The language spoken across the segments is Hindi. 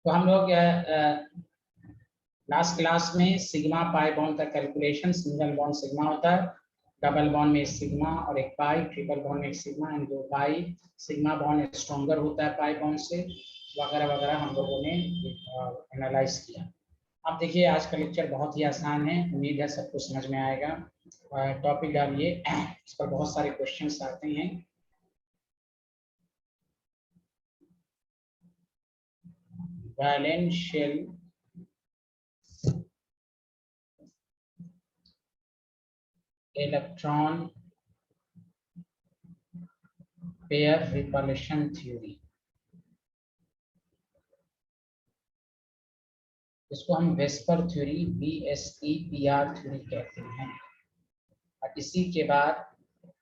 तो हम लोग लास्ट क्लास में सिग्मा पाई बॉन्ड का कैलकुलेशन, सिंगल बॉन्ड सिग्मा होता है, डबल बॉन्ड में सिग्मा और एक पाई, ट्रिपल बॉन्ड में एक सिग्मा एंड दो पाई, सिग्मा बॉन्ड स्ट्रॉन्गर होता है पाई बॉन्ड से, वगैरह वगैरह हम लोगों ने एनालाइज किया। अब देखिए आज का लेक्चर बहुत ही आसान है, उम्मीद है सबको समझ में आएगा। टॉपिक डालिए, इस पर बहुत सारे क्वेश्चंस आते हैं। Valence shell electron pair repulsion theory, इसको हम वेस्पर थ्योरी VSEPR थ्योरी कहते हैं। और इसी के बाद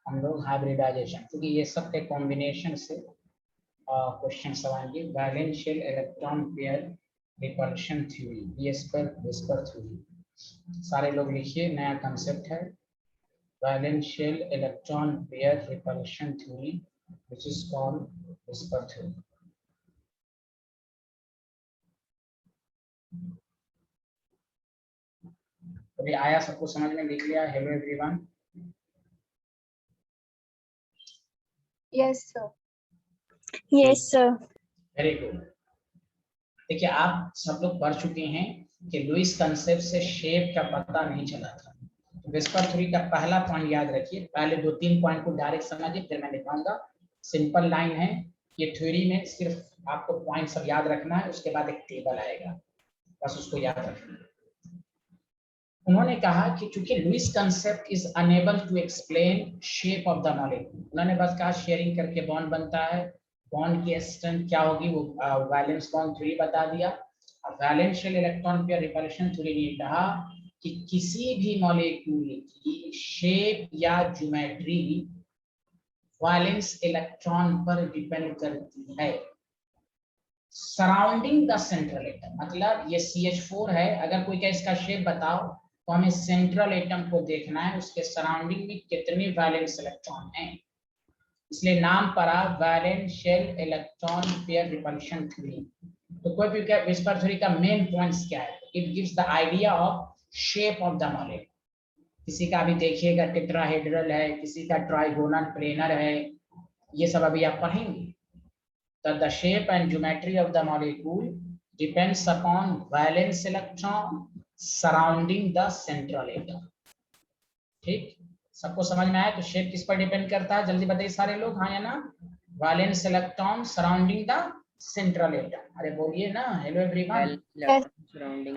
हम लोग हाइब्रिडाइजेशन, क्योंकि ये सब के कॉम्बिनेशन से क्वेश्चन आएंगे। Valence shell electron pair repulsion theory, VSEPR theory. सारे लोग लिखिए, नया कंसेप्ट है valence shell electron pair repulsion theory which is called VSEPR theory. अभी आया, सबको समझ में, लिख लिया? Hello everyone. Yes sir. Yes sir. Very good. देखिए आप सब लोग पढ़ चुके हैं कि लुईस कंसेप्ट से शेप का पता नहीं चला था। तो वेस्पर थ्योरी का पहला पॉइंट याद रखिए, पहले 2-3 पॉइंट को डायरेक्ट समझिए, फिर मैं दिखाऊंगा। सिंपल लाइन है ये थ्योरी में, सिर्फ आपको पॉइंट सब याद रखना है, उसके बाद एक टेबल आएगा, बस उसको याद रखना है। उन्होंने कहा कि चूंकि Lewis concept is unable to explain shape of the molecule, उन्होंने बस कहा शेयरिंग करके बॉन्ड बनता है, बॉन्ड की स्ट्रेंथ क्या होगी वो वैलेंस बॉन्ड थ्योरी बता दिया। अब valence shell electron pair repulsion theory ने कहा कि किसी भी मॉलिक्यूल की शेप या ज्योमेट्री वैलेंस इलेक्ट्रॉन पर डिपेंड करती है सराउंडिंग द सेंट्रल एटम। मतलब ये CH4 है, अगर कोई कहे इसका शेप बताओ, तो हमें सेंट्रल एटम को देखना है, उसके सराउंडिंग में कितने वैलेंस इलेक्ट्रॉन हैं। इसलिए नाम पड़ा valence shell electron pair repulsion theory. तो कोई भी क्या वेस्पर थ्योरी का मेन पॉइंट्स क्या है? It gives the idea of shape of the molecule. किसी का भी देखिएगा टेट्राहेड्रल है, किसी का ट्राइगोनल प्लेनर है, ये सब अभी आप पढ़ेंगे। That the shape and geometry of the molecule depends upon valence electron surrounding the central atom। ठीक, सबको समझ में आया? तो शेप किस पर डिपेंड करता है, जल्दी बताइए सारे लोग, हाँ या ना? Valence electron surrounding the central atom. अरे बोलिए ना, hello everyone.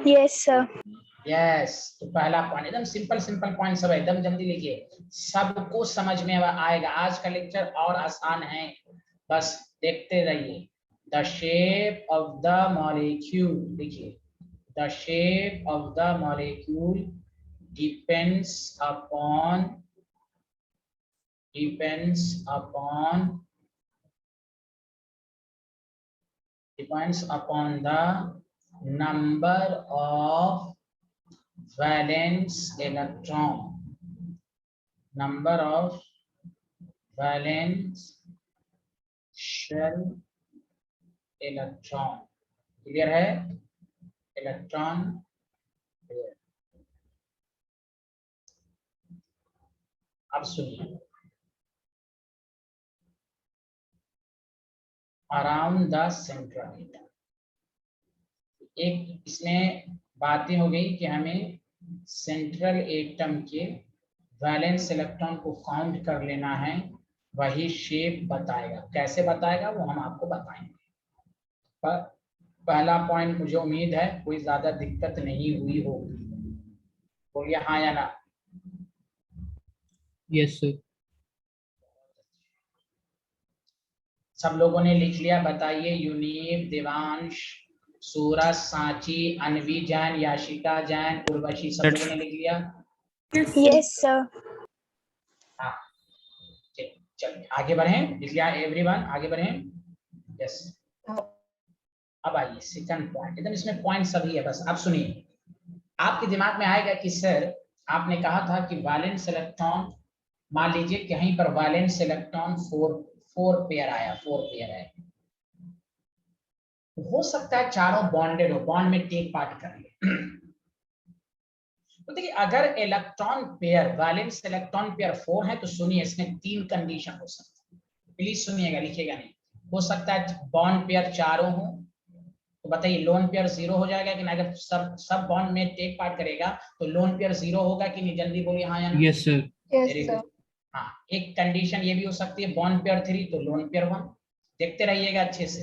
Yes sir. Yes, तो पहला पॉइंट एकदम सिंपल पॉइंट सब एकदम जल्दी लिखिए, सबको समझ में आएगा। आज का लेक्चर और आसान है, बस देखते रहिए। The shape of the molecule, देखिए the shape of the molecule depends upon the number of valence electron, number of valence shell electron। Clear है? Electron pair. अब सुनिए, अराउंड द सेंट्रल एटम। एक इसमें बातें हो गई कि हमें सेंट्रल एटम के वैलेंस इलेक्ट्रॉन को काउंट कर लेना है, वही शेप बताएगा। कैसे बताएगा वो हम आपको बताएंगे। पर पहला पॉइंट मुझे उम्मीद है कोई ज्यादा दिक्कत नहीं हुई होगी, बोलिए हाँ या ना? Yes sir. सब लोगों ने लिख लिया? बताइए, यूनीब, देवांश, सूरज, सांची, अनवी जैन, याशिका जैन, उर्वशी, सब लोगों ने लिख लिया? Yes sir. हाँ, चलिए आगे बढ़ें। लिख लिया एवरीवन? आगे बढ़ें। यस, अब आइए सेकंड पॉइंट, एकदम इसमें पॉइंट सभी है, बस आप सुनिए। आपके दिमाग में आएगा कि सर आपने कहा था कि वैलेंस इलेक्ट्रॉन, मान लीजिए कहीं पर वैलेंस इलेक्ट्रॉन 4 पेयर आया, 4 पेयर है, हो सकता है चारों बॉन्डेड हो, बॉन्ड में टेक पार्ट कर ले। तो देखिए अगर electron pair, valence electron pair 4 है तो सुनिए इसमें 3 कंडीशन हो सकती है, प्लीज सुनिएगा, लिखिएगा नहीं। हो सकता है बॉन्ड पेयर चारों हो, तो बताइए लोन पेयर 0 हो जाएगा कि नहीं? अगर सब बॉन्ड में टेक पार्ट करेगा तो लोन पेयर 0 होगा कि नहीं? जल्दी बोलिए हाँ या ना। Yes sir. Very good. हाँ, एक कंडीशन ये भी हो सकती है बॉन्ड पेयर 3 तो लोन पेयर 1। देखते रहिएगा अच्छे से,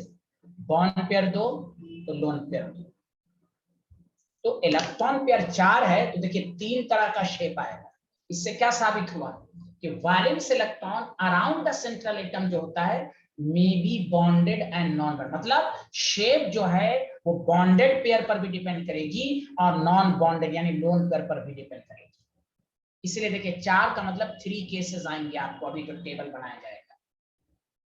बॉन्ड पेयर 2 तो लोन पेयर 2। तो इलेक्ट्रॉन पेयर 4 है तो देखिए 3 तरह का शेप आएगा। इससे क्या साबित हुआ कि valence electron around the central atom जो होता है may be bonded and non bonded, मतलब शेप जो है वो बॉन्डेड पेयर पर भी डिपेंड करेगी और नॉन बॉन्डेड यानी लोन पेयर पर भी डिपेंड करेगी। इसलिए देखिए 4 का मतलब 3 केसेस आएंगे आपको अभी जो टेबल बनाया जाएगा।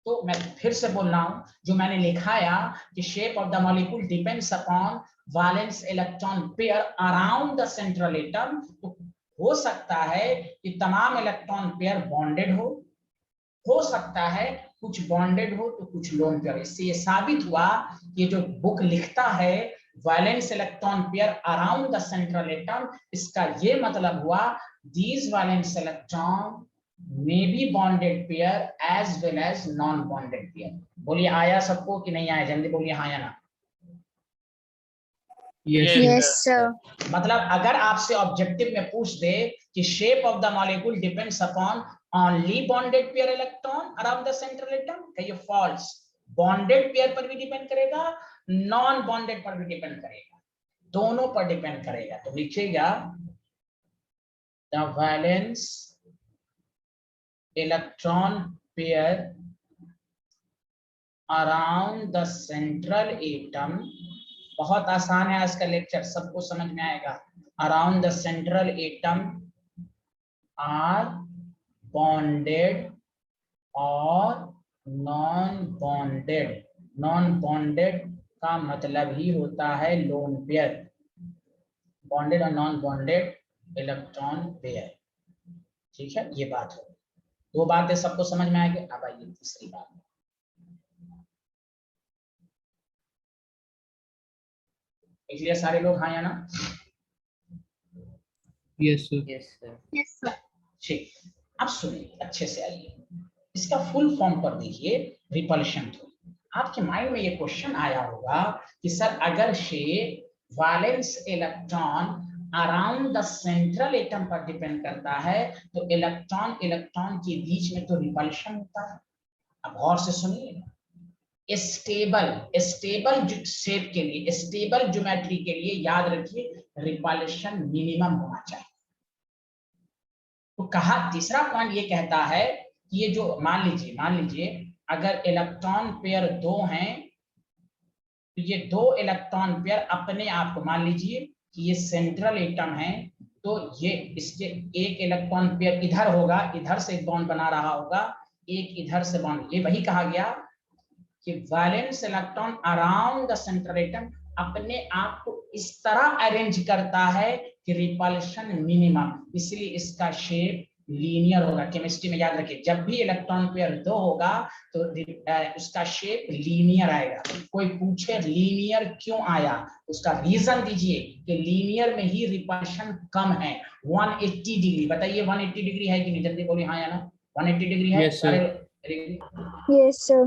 तो मैं फिर से बोल रहा हूं, जो मैंने लिखाया कि shape of the molecule depends upon valence electron pair around the central atom. तो हो सकता है कि तमाम इलेक्ट्रॉन पेयर बॉन्डेड हो सकता है कुछ बॉन्डेड हो तो कुछ लोन पेयर। इससे ये साबित हुआ कि जो बुक लिखता है valence electron pair around the central atom, इसका ये मतलब हुआ these valence electron may be bonded pair as well as non bonded pair। बोलिए आया सबको कि नहीं आया? जल्दी बोलिए हाँ या ना। Yes, sir. मतलब अगर आपसे ऑब्जेक्टिव में पूछ दे कि shape of the molecule depends upon only bonded pair electron around the central atom, कहिए फॉल्स। बॉन्डेड पेयर पर भी डिपेंड करेगा, नॉन बॉन्डेड पर भी डिपेंड करेगा, दोनों पर डिपेंड करेगा। तो लिखिएगा the valence electron pair around the central atom, बहुत आसान है आज का लेक्चर, सबको समझ में आएगा। Around the central atom are bonded और नॉन बॉन्डेड। नॉन बॉन्डेड का मतलब ही होता है लोन पेयर, बॉन्डेड और नॉन बॉन्डेड इलेक्ट्रॉन पेयर। ठीक है, ये बात है। दो बातें सबको समझ में आएगी। अब आइए तीसरी बात, इसलिए सारे लोग हाँ या ना? Yes sir. Yes, sir. ठीक, अब सुनिए अच्छे से, आइए इसका फुल फॉर्म पर देखिए, रिपल्शन थ्योरी। आपके माइंड में ये क्वेश्चन आया होगा कि सर अगर shape valence electron around the central atom पर डिपेंड करता है तो इलेक्ट्रॉन इलेक्ट्रॉन के बीच में तो रिपल्शन होता है। अब गौर से सुनिए, स्टेबल शेप के लिए, स्टेबल ज्योमेट्री के लिए याद रखिए रिपल्शन मिनिमम होना चाहिए। तो कहा तीसरा पॉइंट ये कहता है कि ये जो मान लीजिए अगर इलेक्ट्रॉन पेयर 2 हैं तो ये 2 इलेक्ट्रॉन पेयर अपने आप को, मान लीजिए कि ये सेंट्रल एटम है तो ये इसके एक इलेक्ट्रॉन पेयर इधर होगा, इधर से एक बॉन्ड बना रहा होगा, एक इधर से बॉन्ड। ये वही कहा गया कि valence electron around the central atom अपने आप को इस तरह अरेंज करता है कि रिपल्शन मिनिमम, इसलिए इसका शेप लीनियर होगा। केमिस्ट्री में याद रखिए, जब भी इलेक्ट्रॉन पेयर 2 होगा तो उसका शेप लीनियर आएगा। कोई पूछे लीनियर क्यों आया, उसका रीजन दीजिए कि लीनियर में ही रिपल्शन कम है 180 डिग्री। बताइए 180 डिग्री है कि नहीं? जल्दी बोलिए हाँ या ना। 180 डिग्री है? Yes, sir. Yes, sir.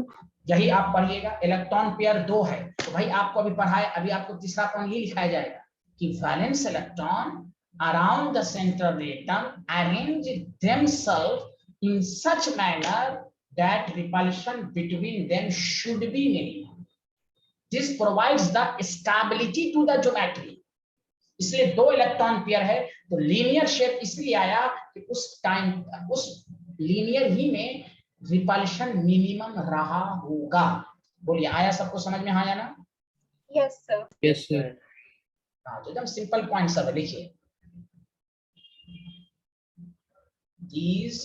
यही आप पढ़िएगा। इलेक्ट्रॉन पेयर 2 है तो भाई आपको अभी पढ़ाया, अभी आपको तीसरा पॉइंट ये लिखाया जाएगा कि valence electron around the central atom arrange themselves in such manner that repulsion between them should be minimum. This provides the stability to the geometry. इसलिए 2 इलेक्ट्रॉन पेयर है तो लीनियर शेप इसलिए आया कि उस टाइम उस लीनियर ही में रिपल्शन मिनिमम रहा होगा। बोलिए आया सबको समझ में हाँ या ना? Yes, sir. Yes, sir. हाँ, तो एकदम सिंपल पॉइंट सब है। लिखिए these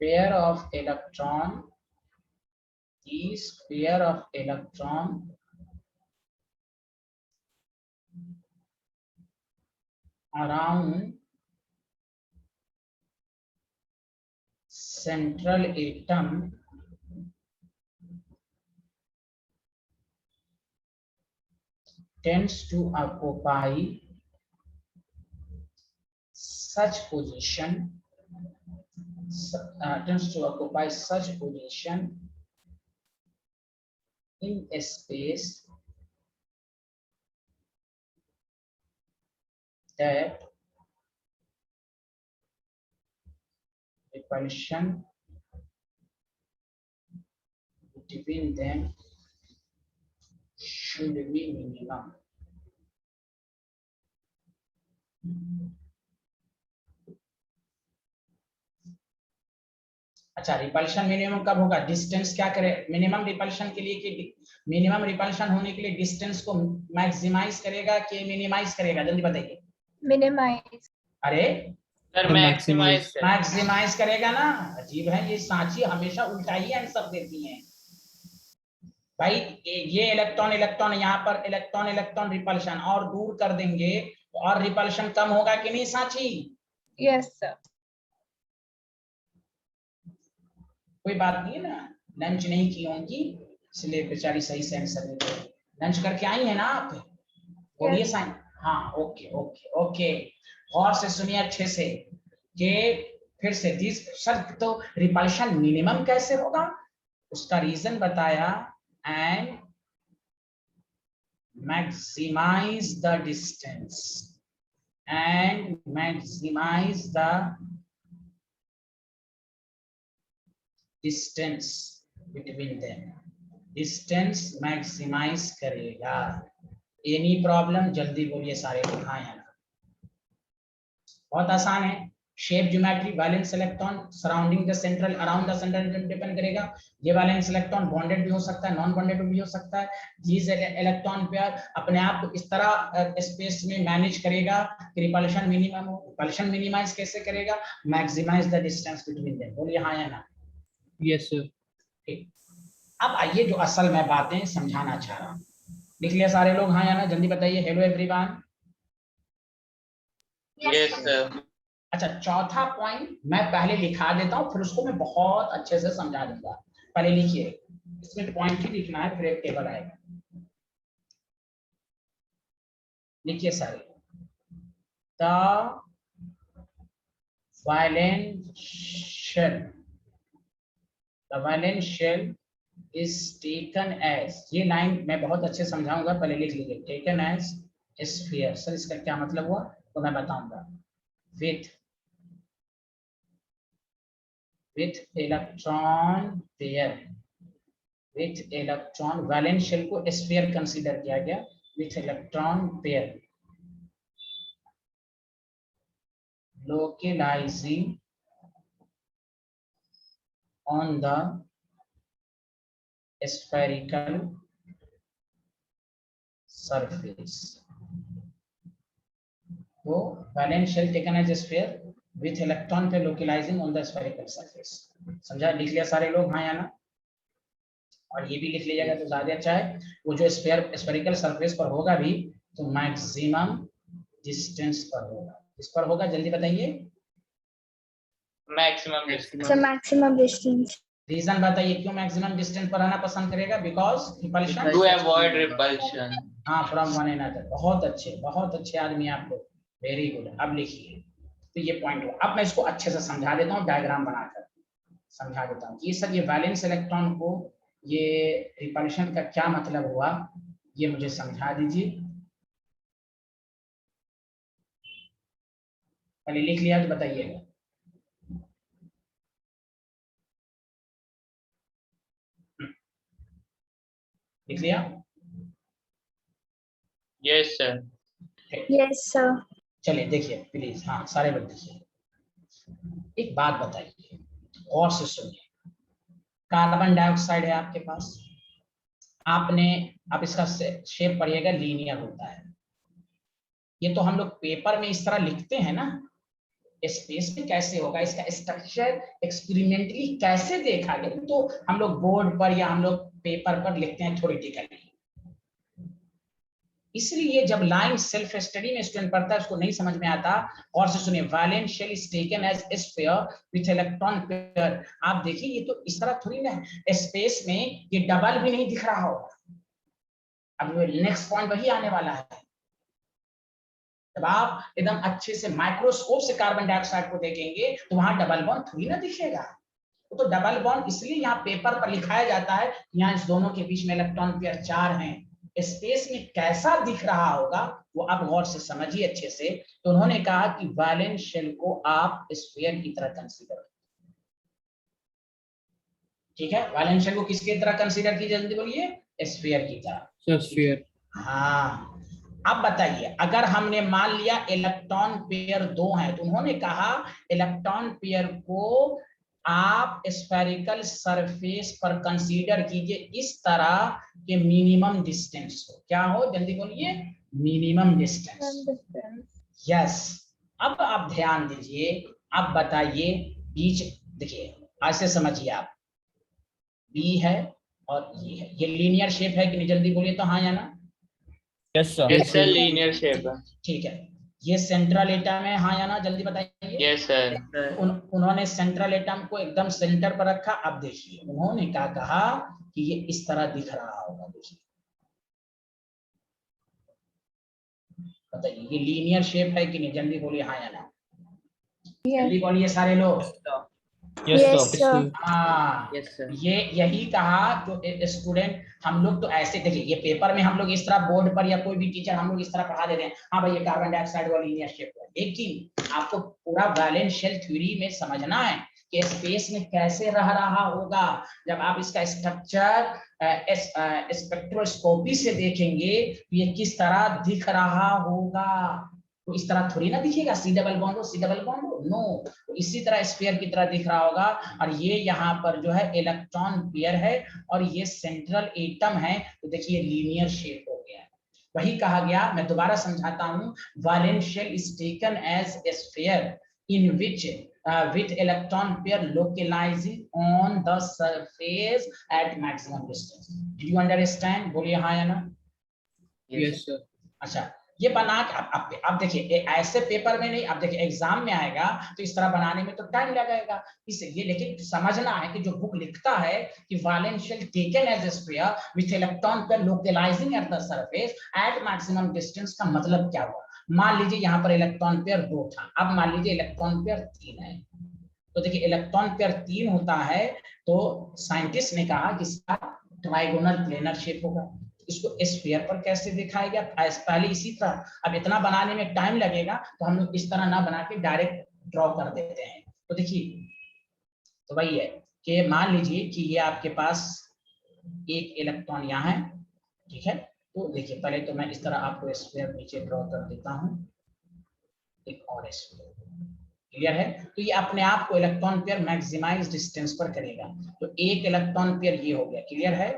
pair of electron around central atom tends to occupy such position in a space that repulsion between them should be minimum. अच्छा, रिपल्शन मिनिमम कब होगा? डिस्टेंस क्या करे मिनिमम रिपल्शन के लिए, कि मिनिमम रिपल्शन होने के लिए डिस्टेंस को मैक्सिमाइज करेगा कि मिनिमाइज करेगा? जल्दी बताइए। मिनिमाइज। अरे सर मैक्सिमाइज करेगा ना। अजीब है ये, सांची हमेशा उल्टा ही आंसर देती हैं भाई। ये इलेक्ट्रॉन इलेक्ट्रॉन यहाँ पर इलेक्ट्रॉन इलेक्ट्रॉन रिपल्शन और दूर कर देंगे और रिपल्शन कम होगा कि नहीं सांची? Yes sir. कोई बात नहीं है ना, लंच नहीं की होंगी इसलिए बेचारी सही से आंसर दे रही है। लंच करके आई है ना आप? बोलिए साइन। हाँ ओके ओके ओके, और से सुनिए अच्छे से कि फिर से दिस सर तो रिपल्शन मिनिमम कैसे होगा? उसका रीजन बताया, and maximize the distance distance between them, distance maximize करेगा। Any problem? जल्दी बोलिए सारे लोग हाँ या ना। बहुत आसान है। Shape geometry, valence electron surrounding the central around the central depend करेगा। ये वैलेंस इलेक्ट्रॉन बॉन्डेड भी हो सकता है, नॉन बॉन्डेड भी हो सकता है। दिस इलेक्ट्रॉन पेयर अपने आप को इस तरह स्पेस में मैनेज करेगा कि रिपल्शन मिनिमम हो। रिपल्शन मिनिमाइज कैसे करेगा? Maximise the distance between them. बोलिए हाँ या ना। Yes sir. ठीक, अब आइए जो असल में बातें समझाना चाह रहा हूँ। लिख लिया सारे लोग हाँ या ना? जल्दी बताइए। Hello everyone. Yes sir. अच्छा, चौथा पॉइंट मैं पहले लिखा देता हूँ, फिर उसको मैं बहुत अच्छे से समझा दूंगा। पहले लिखिए, इसमें पॉइंट ही लिखना है, फिर एक टेबल आएगा। लिखिए सारे। The valence shell is taken as, ये लाइन मैं बहुत अच्छे समझाऊंगा, पहले लिख लीजिए। Taken as sphere. सर इसका क्या मतलब हुआ तो मैं बताऊंगा। With electron pair, with electron, valence shell को स्फीयर कंसीडर किया गया। With electron pair localizing on the spherical surface. तो valence shell taken as sphere with electron pair localizing on the spherical surface. समझा? लिख लिया सारे लोग हाँ या ना? और ये भी लिख लीजिएगा तो ज्यादा अच्छा है। वो जो स्फेरिकल सरफेस पर होगा भी तो मैक्सिमम डिस्टेंस पर होगा। किस पर होगा जल्दी बताइए? Maximum distance. रीजन बताइए क्यों मैक्सिमम डिस्टेंस पर आना पसंद करेगा? Because repulsion, to avoid repulsion. हाँ, फ्रॉम वन अनदर। बहुत अच्छे आदमी आप लोग, वेरी गुड। अब लिखिए, तो ये पॉइंट हुआ। अब मैं इसको अच्छे से समझा देता हूँ, डायग्राम बनाकर समझा देता हूँ। ये सर, ये वैलेंस इलेक्ट्रॉन को ये रिपल्शन का क्या मतलब हुआ, ये मुझे समझा दीजिए। पहले लिख लिया तो बताइएगा। लिख लिया? Yes sir. Yes sir. चलिए देखिए प्लीज, हाँ सारे लोग देखिए। एक बात बताइए, और से सुनिए। कार्बन डाइऑक्साइड है आपके पास, आपने, आप इसका शेप पढ़िएगा, लीनियर होता है। ये तो हम लोग पेपर में इस तरह लिखते हैं ना, स्पेस में कैसे होगा इसका स्ट्रक्चर एक्सपेरिमेंटली कैसे देखा गया, तो हम लोग बोर्ड पर या हम लोग पेपर पर लिखते हैं थ्योरेटिकली। इसलिए जब लाइन सेल्फ स्टडी में स्टूडेंट पढ़ता है उसको नहीं समझ में आता। और से सुनिए, valence shell is taken as sphere with electron pair. आप देखिए ये तो इस तरह थोड़ी ना स्पेस में ये डबल भी नहीं दिख रहा होगा, अब नेक्स्ट पॉइंट वही आने वाला है। जब आप एकदम अच्छे से माइक्रोस्कोप से कार्बन डाइऑक्साइड को देखेंगे तो वहां डबल बॉन्ड थोड़ी ना दिखेगा। तो डबल बॉन्ड इसलिए यहाँ पेपर पर लिखाया जाता है, यहाँ इस दोनों के बीच में इलेक्ट्रॉन पेयर 4 हैं। स्पेस में कैसा दिख रहा होगा वो आप गौर से समझिए अच्छे से। तो उन्होंने कहा कि वैलेंस शेल को आप स्फीयर की तरह कंसीडर, ठीक है, वैलेंस शेल को किसकी तरह कंसीडर की जल्दी बोलिए, स्फीयर की तरह। स्फीयर। हाँ, अब बताइए अगर हमने मान लिया इलेक्ट्रॉन पेयर 2 है, तो उन्होंने कहा इलेक्ट्रॉन पेयर को आप स्फेरिकल सरफेस पर कंसीडर कीजिए इस तरह के मिनिमम डिस्टेंस हो, क्या हो जल्दी बोलिए, मिनिमम डिस्टेंस। यस, अब आप ध्यान दीजिए, अब बताइए बीच, देखिए ऐसे समझिए आप, बी है और ये लीनियर शेप है कि नहीं, जल्दी बोलिए तो हाँ या ना। Yes sir. Yes sir, linear shape है। ठीक है, ये सेंट्रल एटम है, हाँ या ना जल्दी बताइए। Yes sir. उन्होंने सेंट्रल एटम को एकदम सेंटर पर रखा। अब देखिए उन्होंने क्या कहा कि ये इस तरह दिख रहा होगा, देखिए बताइए ये लीनियर शेप है कि नहीं, जल्दी बोलिए हाँ या ना, जल्दी बोलिए सारे लोग। Yes, sir. हाँ, ये यही कहा जो स्टूडेंट, हम लोग तो ऐसे देखिए, ये पेपर में हम लोग इस तरह बोर्ड पर या कोई भी टीचर हम लोग इस तरह पढ़ा देते हैं, हाँ भाई ये कार्बन डाइऑक्साइड वाली लीनियर शेप है, लेकिन आपको पूरा वैलेंस शेल थ्योरी में समझना है कि स्पेस में कैसे रह रहा होगा। जब आप इसका स्ट्रक्चर स्पेक्ट्रोस्कोपी से देखेंगे तो ये किस तरह दिख रहा होगा। तो इस तरह थोड़ी ना दिखेगा, सी डबल बॉन्ड हो सी डबल बॉन्ड हो, नो, तो इसी तरह स्फीयर की तरह दिख रहा होगा। और ये यहाँ पर जो है इलेक्ट्रॉन पेयर है और ये सेंट्रल एटम है, तो देखिए लीनियर शेप हो गया। वही कहा गया, मैं दोबारा समझाता हूँ, valence shell is taken as a sphere in which with electron pair localizing on the surface at maximum distance. Did you understand? बोलिए हाँ या ना। Yes sir. अच्छा, ये बना के अब देखिए ऐसे पेपर में नहीं, अब देखिए एग्जाम में आएगा तो इस तरह बनाने में तो टाइम लगेगा, इसलिए लेकिन समझना है कि जो बुक लिखता है कि valence shell taken as a sphere with electron pair localizing at the surface at maximum distance का मतलब क्या हुआ। मान लीजिए यहाँ पर इलेक्ट्रॉन पेयर 2 था, अब मान लीजिए इलेक्ट्रॉन पेयर 3 है, तो देखिए इलेक्ट्रॉन पेयर 3 होता है तो साइंटिस्ट ने कहा कि इसका ट्राइगोनल प्लेनर शेप होगा। इसको स्फीयर पर कैसे दिखाया गया, पहले इसी तरह, अब इतना बनाने में टाइम लगेगा तो हम लोग इस तरह ना बना के डायरेक्ट ड्रॉ कर देते हैं। तो देखिए, तो वही है कि मान लीजिए कि ये आपके पास एक इलेक्ट्रॉन यहाँ है, ठीक है, तो देखिए पहले तो मैं इस तरह आपको स्फीयर नीचे ड्रॉ कर देता हूँ, एक और स्फीयर, क्लियर है। तो ये अपने आप को इलेक्ट्रॉन पेयर मैक्सिमाइज डिस्टेंस पर करेगा, तो एक इलेक्ट्रॉन पेयर ये हो गया, क्लियर है,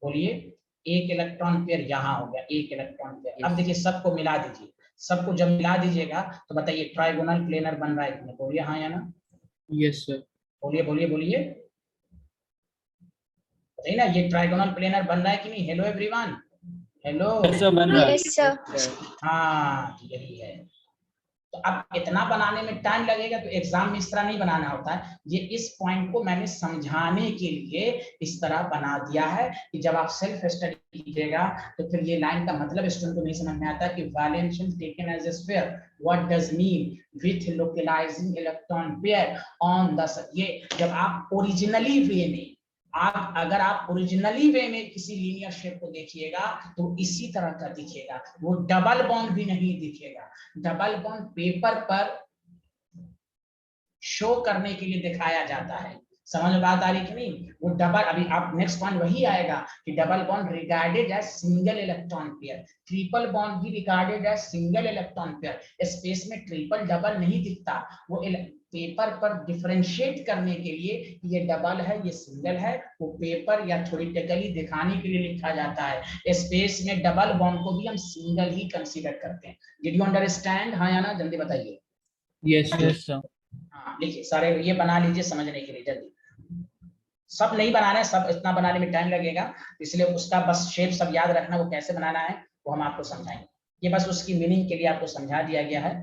बोलिए एक इलेक्ट्रॉन पेयर यहाँ हो गया, एक इलेक्ट्रॉन पेयर। अब देखिए सबको मिला दीजिए, सबको जब मिला दीजिएगा तो बताइए ट्राइगोनल प्लेनर बन रहा है, बोलिए हाँ या ना। Yes sir. बोलिए बोलिए बोलिए, बताइए ना ये ट्राइगोनल प्लेनर बन रहा है कि नहीं। Hello everyone, hello. Yes, sir. हाँ यही है। तो अब इतना बनाने में टाइम लगेगा, तो एग्जाम में इस तरह नहीं बनाना होता है, ये इस पॉइंट को मैंने समझाने के लिए इस तरह बना दिया है कि जब आप सेल्फ स्टडी कीजिएगा तो फिर ये लाइन का मतलब स्टूडेंट को नहीं समझ में आता कि valence shell taken as a sphere what does mean with localizing electron pair on the, ये जब आप ओरिजिनली वे में, आप अगर आप ओरिजिनली वे में किसी लीनियर शेप को देखिएगा तो इसी तरह का दिखेगा, वो डबल बॉन्ड भी नहीं दिखेगा। डबल बॉन्ड पेपर पर शो करने के लिए दिखाया जाता है, समझ में बात आ रही कि नहीं। वो डबल, अभी आप नेक्स्ट पॉइंट वही आएगा कि double bond regarded as single electron pair, triple bond भी regarded as single electron pair. Space में ट्रिपल डबल नहीं दिखता, वो पेपर पर डिफरेंशिएट करने के लिए ये डबल है ये सिंगल है, वो पेपर या थ्योरेटिकली दिखाने के लिए लिखा जाता है। स्पेस में डबल बॉन्ड को भी हम सिंगल ही कंसीडर करते हैं। डिड यू अंडरस्टैंड, हाँ या ना जल्दी बताइए। Yes sir. हाँ लिखिए सारे, ये बना लीजिए समझने के लिए जल्दी, सब नहीं बनाना है, सब इतना बनाने में टाइम लगेगा, इसलिए उसका बस शेप सब याद रखना, वो कैसे बनाना है वो हम आपको समझाएंगे, ये बस उसकी मीनिंग के लिए आपको समझा दिया गया है।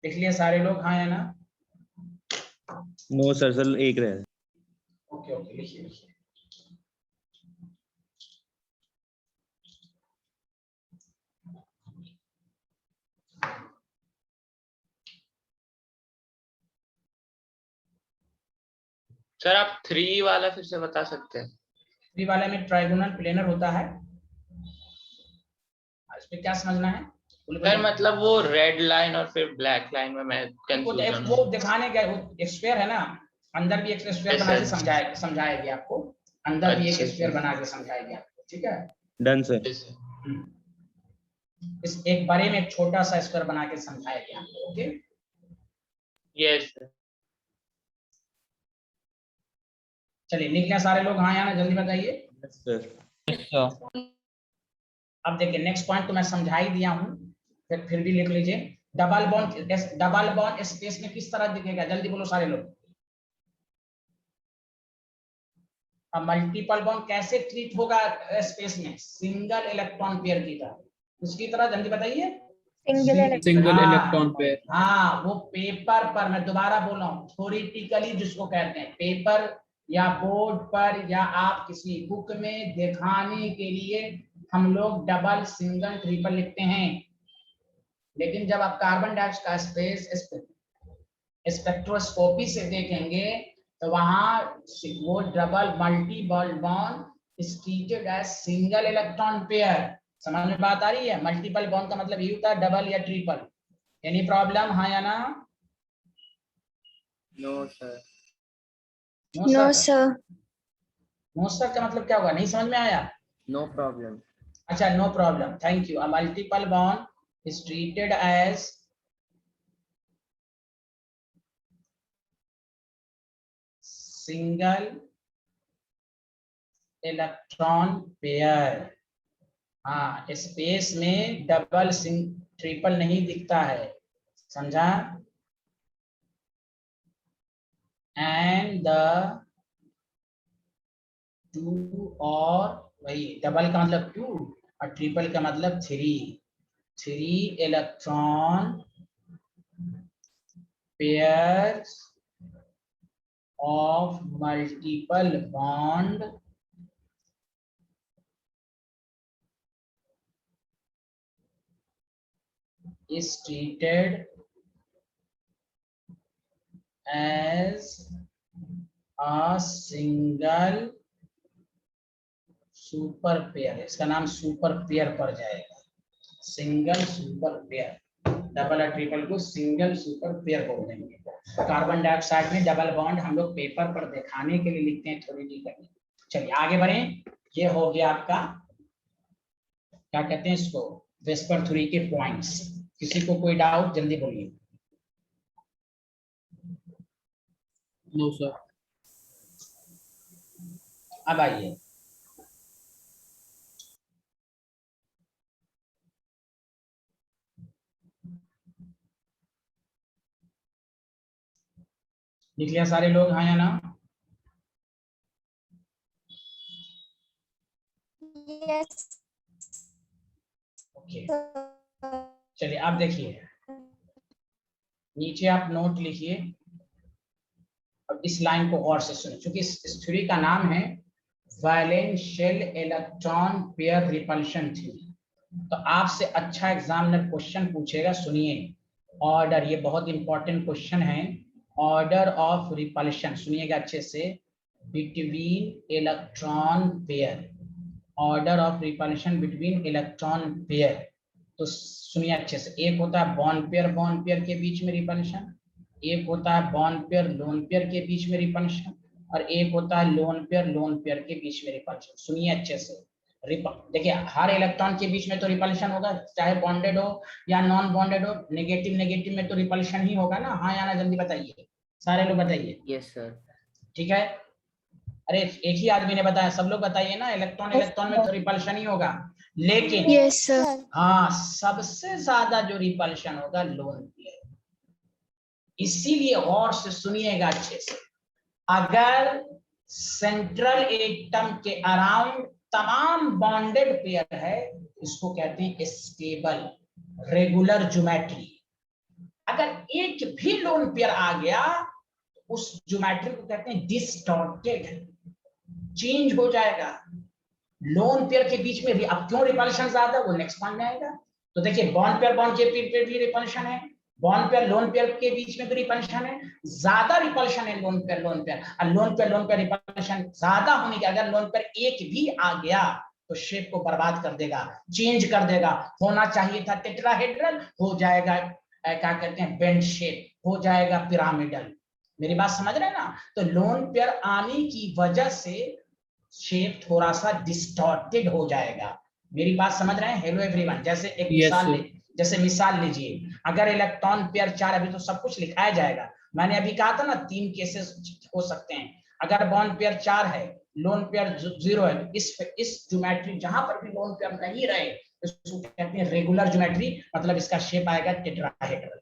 लिख लिए सारे लोग, हाँ या ना? नो सर, सर एक रहे। ओके ओके, लिखिए लिखिए। सर आप 3 वाला फिर से बता सकते हैं? 3 वाले में ट्राइगोनल प्लेनर होता है। इसमें क्या समझना है? सर मतलब वो रेड लाइन और फिर ब्लैक लाइन में मैं कंफ्यूजन वो हूँ। दिखाने का एक स्क्वायर है ना, अंदर भी एक स्क्वायर बना के समझाएगी आपको, अंदर भी एक स्क्वायर बना के समझाएगी आपको, ठीक है? Done sir. इस एक बड़े में एक छोटा सा स्क्वायर बना के समझाएगी आपको, ओके? Yes sir. चलिए लिख लिया सारे लोग, हाँ या ना? जल्दी बताइए। सर अब देखिए नेक्स्ट पॉइंट तो मैं समझा ही दिया हूँ, फिर भी लिख लीजिए। डबल बॉन्ड स्पेस में किस तरह दिखेगा? जल्दी बोलो सारे लोग। अब मल्टीपल बॉन्ड कैसे ट्रीट होगा स्पेस में? सिंगल इलेक्ट्रॉन पेयर की तरह, उसकी तरह। जल्दी बताइए। Single electron pair. हाँ, वो पेपर पर, मैं दोबारा बोल रहा हूँ, थ्योरेटिकली जिसको कहते हैं, पेपर या बोर्ड पर या आप किसी बुक में दिखाने के लिए हम लोग डबल, सिंगल, ट्रिपल लिखते हैं। लेकिन जब आप कार्बन डाइऑक्साइड का स्पेस स्पेक्ट्रोस्कोपी से देखेंगे तो वहां वो double, multiple bond is treated as single electron pair. समझ में बात आ रही है? मल्टीपल बॉन्ड का मतलब ये होता है डबल या ट्रिपल। एनी प्रॉब्लम, हाँ या ना? No sir. No sir. No sir का मतलब क्या होगा? नहीं समझ में आया? No problem. अच्छा, no problem, thank you. A multiple bond is treated as single electron pair. हाँ, स्पेस में डबल, ट्रिपल नहीं दिखता है, समझा? एंड द टू, और वही डबल का मतलब 2 और ट्रिपल का मतलब 3 electron pairs of multiple bond is treated as a single super pair. इसका नाम सुपर पेयर पड़ जाएगा, सिंगल सुपर पेयर। डबल और ट्रिपल को सिंगल सुपर पेयर बोल देंगे। कार्बन डाइऑक्साइड में डबल बॉन्ड हम लोग पेपर पर दिखाने के लिए लिखते हैं, थ्योरेटिकली। चलिए आगे बढ़ें। ये हो गया आपका, क्या कहते हैं इसको, वेस्पर थ्योरी के पॉइंट्स। किसी को कोई डाउट? जल्दी बोलिए। No sir. अब आइए, लिख लिया सारे लोग, हाँ या ना? यस। ओके, चलिए आप देखिए, नीचे आप नोट लिखिए। अब इस लाइन को और से सुनिए, क्योंकि इस थ्योरी का नाम है वैलेंशियल इलेक्ट्रॉन पेयर रिपल्शन थ्योरी। तो आपसे अच्छा एग्जामिनर क्वेश्चन पूछेगा, सुनिए। ऑर्डर, ये बहुत इंपॉर्टेंट क्वेश्चन है। ऑर्डर ऑफ रिपल्शन, सुनिएगा अच्छे से, between electron pair. Order of repulsion between electron pair. तो सुनिए अच्छे से, एक होता है बॉन्ड पेयर के बीच में रिपल्शन, एक होता है बॉन्ड पेयर लोन पेयर के बीच में रिपल्शन, और एक होता है लोन पेयर के बीच में रिपल्शन। सुनिए अच्छे से। देखिए, हर इलेक्ट्रॉन के बीच में तो रिपल्शन होगा, चाहे बॉन्डेड हो या नॉन बॉन्डेड हो। नेगेटिव में तो रिपल्शन ही होगा ना? हाँ या ना? जल्दी बताइए, सारे लोग बताइए। Yes sir. ठीक है? अरे एक ही आदमी ने बताया, सब लोग बताइए ना। इलेक्ट्रॉन में तो रिपल्शन ही होगा, लेकिन यस सर। हाँ, सबसे ज्यादा जो रिपल्शन होगा लोन पेयर। इसीलिए और से सुनिएगा अच्छे से, अगर सेंट्रल एटम के अराउंड तमाम बॉन्डेड पेयर है, इसको कहते हैं स्टेबल रेगुलर ज्योमेट्री। अगर एक भी लोन पेयर आ गया उस ज्योमेट्री को कहते हैं डिस्टॉर्टेड, चेंज हो जाएगा। लोन पेयर के बीच में अब क्यों रिपल्शन ज्यादा, वो नेक्स्ट पॉइंट में आएगा। तो देखिए बॉन्ड के पेयर पे भी रिपल्शन है, बॉन्ड पेयर लोन पेयर के बीच में भी रिपल्शन है, ज्यादा रिपल्शन है लोन पेयर और लोन पेयर रिपल्शन ज्यादा होने के अगर लोन पेयर एक भी आ गया तो शेप को बर्बाद कर देगा, चेंज कर देगा। होना चाहिए था टेट्राहेड्रल, हो जाएगा क्या कहते हैं बेंड शेप, हो जाएगा पिरामिडल। मेरी बात समझ रहे हैं ना? तो लोन पेयर आने की वजह से शेप थोड़ा सा डिस्टॉर्टेड हो जाएगा। मेरी बात समझ रहे हैं? Hello everyone. जैसे एक मिसाल लीजिए, अगर इलेक्ट्रॉन पेयर 4, अभी तो सब कुछ लिखाया जाएगा, मैंने अभी कहा था ना 3 केसेस हो सकते हैं। अगर बॉन्ड पेयर 4 है, लोन पेयर 0 है, इस ज्योमेट्री जहां पर भी लोन पेयर नहीं रहे इसको कहते हैं रेगुलर ज्योमेट्री, मतलब इसका शेप आएगा टेट्राहेड्रल।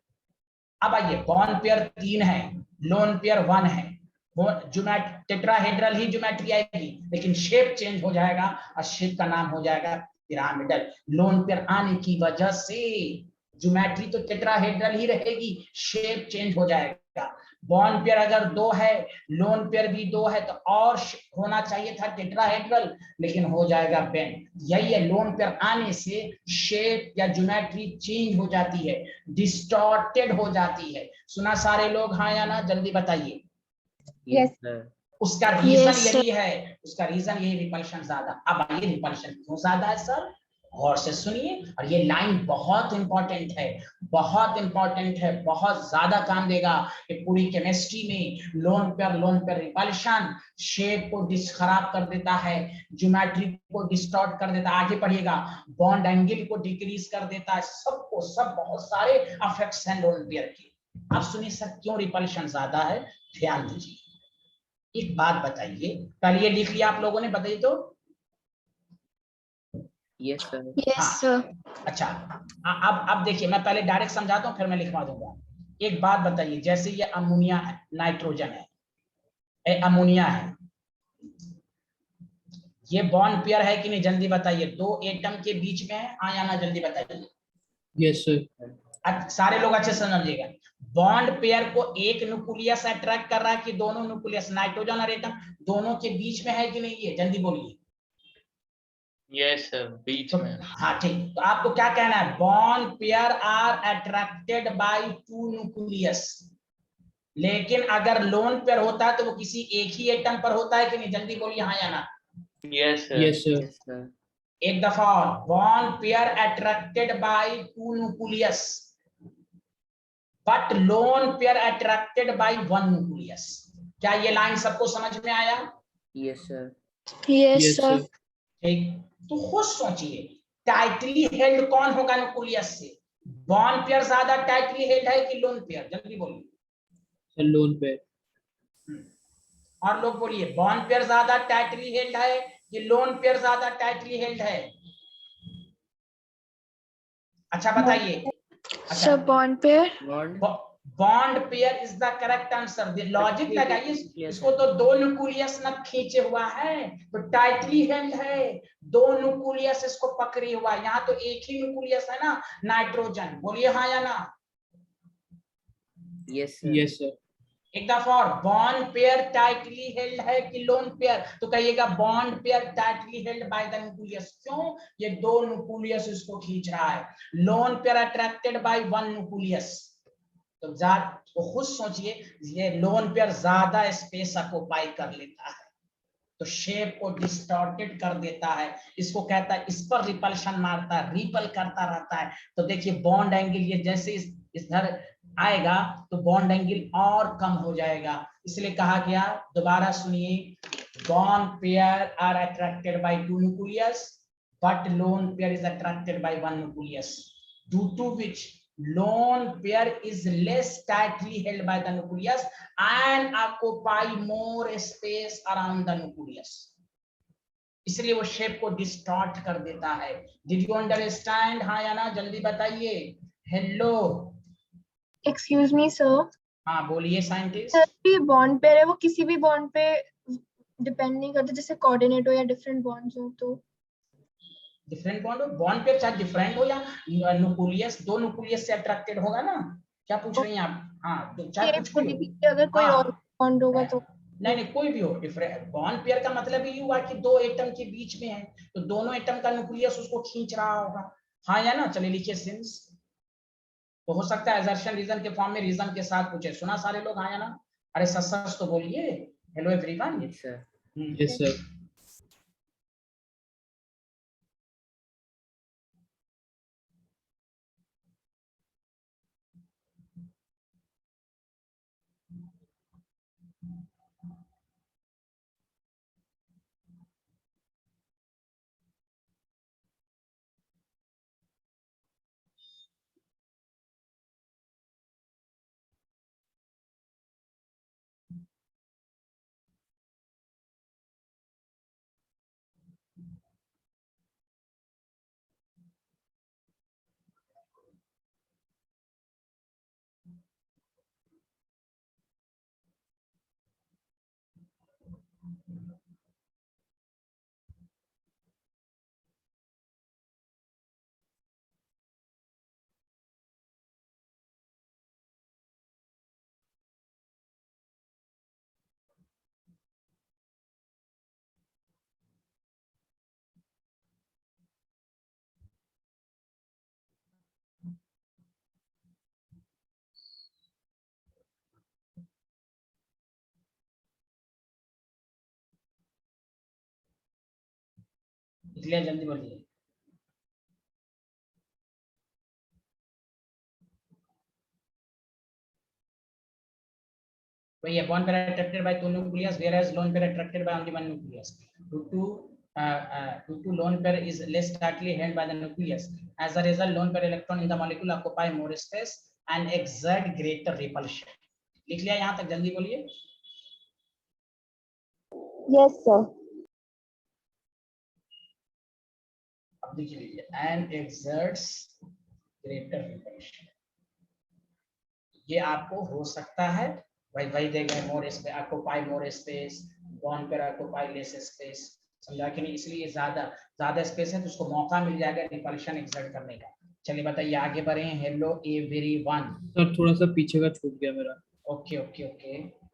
अब आइए बॉन्ड पेयर 3 है, लोन पेयर 1 है, टेट्राहेड्रल ही ज्योमेट्री आएगी लेकिन शेप चेंज हो जाएगा और शेप का नाम हो जाएगा पिरामिडल। लोन पेयर आने की वजह से ज्योमेट्री तो टेट्राहेड्रल ही रहेगी, शेप चेंज हो जाएगा। बॉन्ड पेयर अगर 2 है, लोन पेयर भी 2 है, तो और होना चाहिए था टेट्राहेड्रल लेकिन हो जाएगा बेंड। यही है, लोन पेयर आने से शेप या ज्योमेट्री चेंज हो जाती है, डिस्टॉर्टेड हो जाती है। सुना सारे लोग हाँ या ना? जल्दी बताइए। Yes. उसका रीजन यही है, उसका रीजन यही रिपल्शन ज्यादा। अब आइए रिपल्शन क्यों ज्यादा है सर, गौर से सुनिए, और ये लाइन बहुत इंपॉर्टेंट है, बहुत इंपॉर्टेंट है, बहुत ज्यादा काम देगा कि पूरी केमिस्ट्री में। लोन पेयर रिपल्शन शेप को खराब कर देता है, ज्योमेट्री को डिस्टॉर्ट कर देता है, आगे पढ़िएगा, बॉन्ड एंगल को डिक्रीज कर देता है, सबको सब बहुत सारे इफेक्ट्स हैं लोन पेयर के। अब सुनिए सर क्यों रिपल्शन ज्यादा है, ध्यान दीजिए। एक बात बताइए, पहले ये लिख लिया आप लोगों ने, बताइए तो। Yes sir. Yes, sir. अच्छा, अब देखिए, मैं पहले डायरेक्ट समझाता हूँ फिर मैं लिखवा दूंगा। एक बात बताइए, जैसे ये अमोनिया है, नाइट्रोजन है, अमोनिया है, ये बॉन्ड पेयर है कि नहीं? जल्दी बताइए, 2 एटम के बीच में है, हाँ या ना? जल्दी बताइए। Yes, sir. सारे लोग अच्छे से समझिएगा, बॉन्ड पेयर को एक न्यूक्लियस अट्रैक्ट कर रहा है कि दोनों न्यूक्लियस, नाइट्रोजन और एटम दोनों के बीच में है कि नहीं? ये जल्दी बोलिए। यस सर, बीच तो, में। हाँ ठीक, तो आपको क्या कहना है? Bond pair are attracted by 2 nucleus. लेकिन अगर लोन पेयर होता है तो वो किसी एक ही एटम पर होता है कि नहीं? जल्दी बोलिए हाँ या ना? Yes sir. Yes, sir. एक दफा और, bond pair attracted by 2 nucleus but lone pair attracted by 1 nucleus. क्या ये लाइन सबको समझ में आया? Yes sir. Yes, Yes, sir. sir. ठीक, तो खुद सोचिए, टाइटली हेल्ड कौन होगा न्यूक्लियस से? बॉन्ड पेयर ज्यादा टाइटली हेल्ड है कि लोन पेयर? जल्दी बोलिए। Sir, loan pair. और लोग बोलिए, बॉन्ड पेयर ज्यादा टाइटली हेल्ड है कि लोन पेयर ज्यादा टाइटली हेल्ड है? अच्छा बताइए। Sir, bond pair. Bond pair is the correct answer. Logic लगाइए, इसको तो 2 न्यूक्लियस न खींचे हुआ है तो टाइटली हेल्ड है, 2 न्यूक्लियस इसको पकड़े हुआ है। यहाँ तो एक ही न्यूक्लियस है ना, नाइट्रोजन। बोलिए हाँ या ना? Yes Yes, sir. एक दफा और, बॉन्ड पेयर टाइटली हेल्ड है कि लोन पेयर? तो कहिएगा bond pair tightly held by the nucleus. क्यों? ये 2 न्यूक्लियस इसको खींच रहा है। Lone pair attracted by 1 nucleus. तो खुद सोचिए, ये लोन पेयर ज्यादा स्पेस ऑक्युपाई कर लेता है तो शेप को डिस्टॉर्टेड कर देता है, इसको कहता है, इस पर रिपल्शन मारता है, रिपल करता रहता है। तो देखिए बॉन्ड एंगल ये जैसे इधर आएगा तो बॉन्ड एंगल और कम हो जाएगा, इसलिए कहा गया, दोबारा सुनिए, bond pair are attracted by 2 nucleus but lone pair is attracted by 1 nucleus, due to which lone pair is less tightly held by the nucleus and occupy more space around the nucleus. इसलिए वो शेप को डिस्टॉर्ट कर देता है। Did you understand? हाँ या ना? जल्दी बताइए। Hello, Excuse me, sir. हाँ बोलिए साइंटिस्ट। Sir, ये bond pair है, वो किसी भी bond पे डिपेंड नहीं करता, जैसे कोऑर्डिनेट हो या डिफरेंट बॉन्ड्स हो तो? डिफरेंट बॉन्ड हो, बॉन्ड पेयर चाहे डिफरेंट हो या न्यूक्लियस, 2 न्यूक्लियस से अट्रैक्टेड होगा ना। क्या पूछ रही हैं आप? हाँ तो चाहे ये कुछ खुद भी ही हो। अगर कोई और हाँ बॉन्ड होगा तो नहीं नहीं कोई भी हो, डिफरेंट बॉन्ड पेयर का मतलब ये हुआ कि दो एटम के बीच में है तो दोनों एटम का न्यूक्लियस उसको खींच रहा होगा, हाँ या ना? चलिए लिखिए सिंस, तो हो सकता है असर्शन रीजन के फॉर्म में रीजन के साथ पूछे। सुना सारे लोग, हाँ या ना? अरे सच तो बोलिए। Hello everyone. Yes, sir. Yes, sir. इसलिए जल्दी बोलिए। वही है, bond pair attracted by two nucleus whereas lone pair attracted by only one nucleus. Due to lone pair is less tightly held by the nucleus, as a result lone pair electron in the molecule occupy more space and exert greater repulsion. लिख लिया यहाँ तक? जल्दी बोलिए। Yes sir. अब लिख लीजिए and exerts greater repulsion। ये आपको हो सकता है भाई भाई देगा more space, occupy more space, bond पर ऑक्यूपाई लेस स्पेस, समझा कि नहीं? इसलिए ज्यादा स्पेस है तो उसको मौका मिल जाएगा रिपल्शन एक्सर्ट करने का। चलिए बताइए आगे बढ़े। Hello everyone. सर थोड़ा सा पीछे का छूट गया मेरा। Okay okay okay.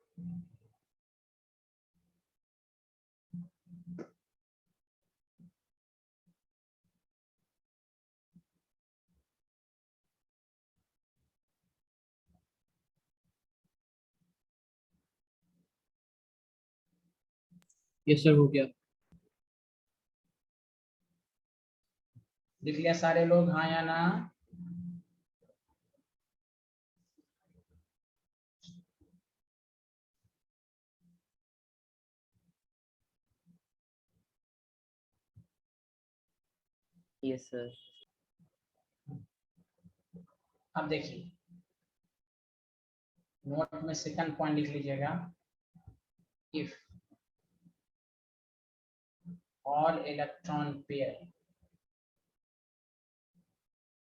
Yes sir, हो गया। लिख लिया सारे लोग, हाँ या ना? Yes, sir. अब देखिए नोट में सेकंड पॉइंट लिख लीजिएगा। If all electron pair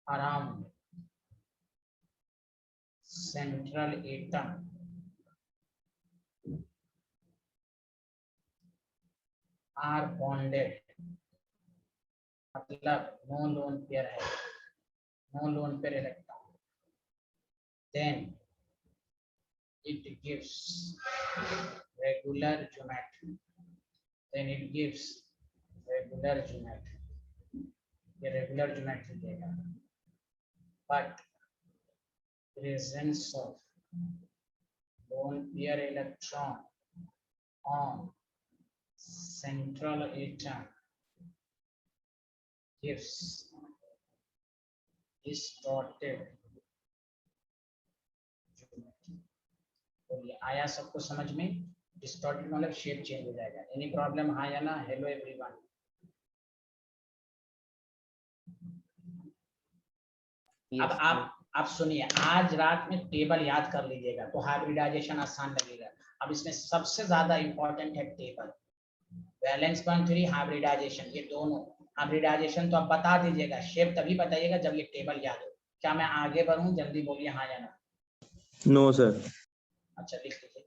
around central atom are bonded, मतलब नो लोन पेयर है, no lone pair electron, then it gives regular geometry, then it gives regular geometry, ये रेगुलर ज्योमेट्री देगा, but presence of lone pair electron on central atom gives distorted geometry। तो ये आया सबको समझ में? डिस्टॉर्टेड मतलब शेप चेंज हो जाएगा। एनी प्रॉब्लम, हाँ या ना? Hello everyone. Yes, अब आप सुनिए, आज रात में टेबल याद कर लीजिएगा तो हाइब्रिडाइजेशन आसान लगेगा। अब इसमें सबसे ज्यादा इंपॉर्टेंट है table, valence bond three, hybridisation, ये दोनों। हाइब्रिडाइजेशन तो आप बता दीजिएगा, शेप तभी बताइएगा जब ये टेबल याद हो। क्या मैं आगे बढ़ूं? जल्दी बोलिए हाँ या ना? No sir. अच्छा लिख लीजिए।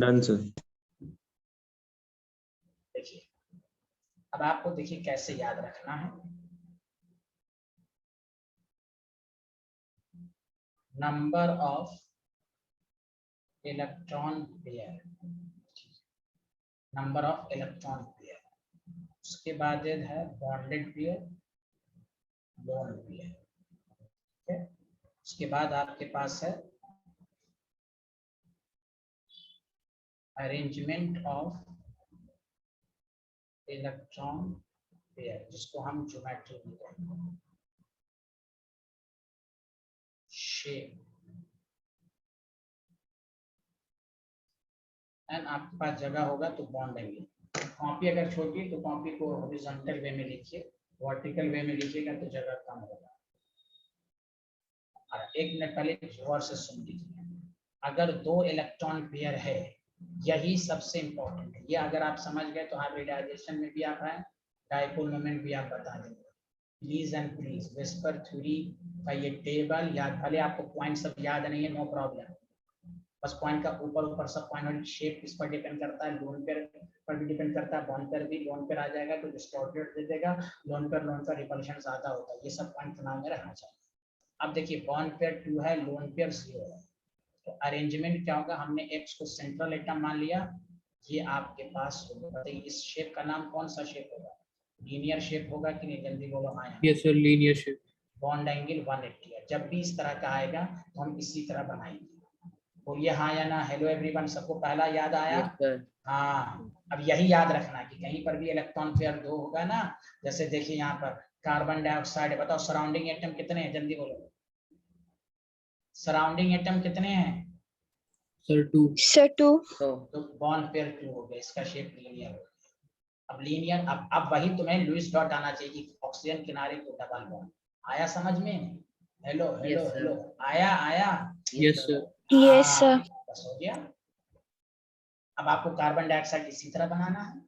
Done sir. देखिए अब आपको देखिए कैसे याद रखना है। Number of electron pair, number of electron pair, उसके बाद है बॉन्डेड पेयर, लोन पेयर, ठीक है। उसके बाद आपके पास है अरेंजमेंट ऑफ इलेक्ट्रॉन पेयर, जिसको हम ज्योमेट्री में कहते हैं, शेप। एंड आपके पास जगह होगा तो बॉन्ड एंगल। कॉपी अगर छोटी है तो कॉपी को हॉरिजॉन्टल वे में लिखिए, वर्टिकल वे में लिखिएगा तो जगह कम होगा। और एक मिनट पहले गौर से सुन लीजिए, अगर दो इलेक्ट्रॉन पेयर है, यही सबसे इंपॉर्टेंट है। ये अगर आप समझ गए तो हाइब्रिडाइजेशन में भी आप हैं, डाइपोल मोमेंट भी आप बता देंगे। Please and please whisper theory का ये टेबल याद, भले आपको पॉइंट सब याद नहीं है, नो प्रॉब्लम, बस पॉइंट का ऊपर सब पॉइंट शेप किस पर डिपेंड करता है, लोन पेयर पर भी डिपेंड करता है, बॉन्ड पेयर भी, लोन पेयर आ जाएगा तो डिस्टॉर्टेड दे देगा, लोन पेयर रिपल्शन ज्यादा होता है, ये सब पॉइंट दिमाग में रखना चाहिए। अब देखिए बॉन्ड पेयर 2 है, लोन पेयर 0 है, तो अरेंजमेंट क्या होगा, हमने एक्स को सेंट्रल एटम मान लिया, ये आपके पास होगा। बताइए इस शेप का नाम कौन सा शेप होगा, लीनियर शेप होगा कि नहीं, जल्दी बोलो। हाँ yes sir, linear shape. Bond angle 180 है, जब भी इस तरह का आएगा तो हम इसी तरह बनाएंगे। बोलिए हाँ या ना। हेलो एवरीवन, सबको पहला याद आया? Yes sir. हाँ, अब यही याद रखना कि कहीं पर भी इलेक्ट्रॉन पेयर 2 होगा ना, जैसे देखिए यहाँ पर कार्बन डाइऑक्साइड है, बताओ सराउंडिंग एटम कितने हैं, जल्दी बोलो, सराउंडिंग एटम कितने हैं? सर 2। सर 2। तो बॉन्ड पेयर 2 हो गया, इसका शेप लीनियर हो गया। अब लीनियर, अब वही तुम्हें लुईस डॉट आना चाहिए कि ऑक्सीजन किनारे को डबल बॉन्ड। आया समझ में? Hello hello Yes, sir. Hello, आया आया? Yes sir. Yes sir. हाँ, बस हो गया। अब आपको कार्बन डाइऑक्साइड इसी तरह बनाना है,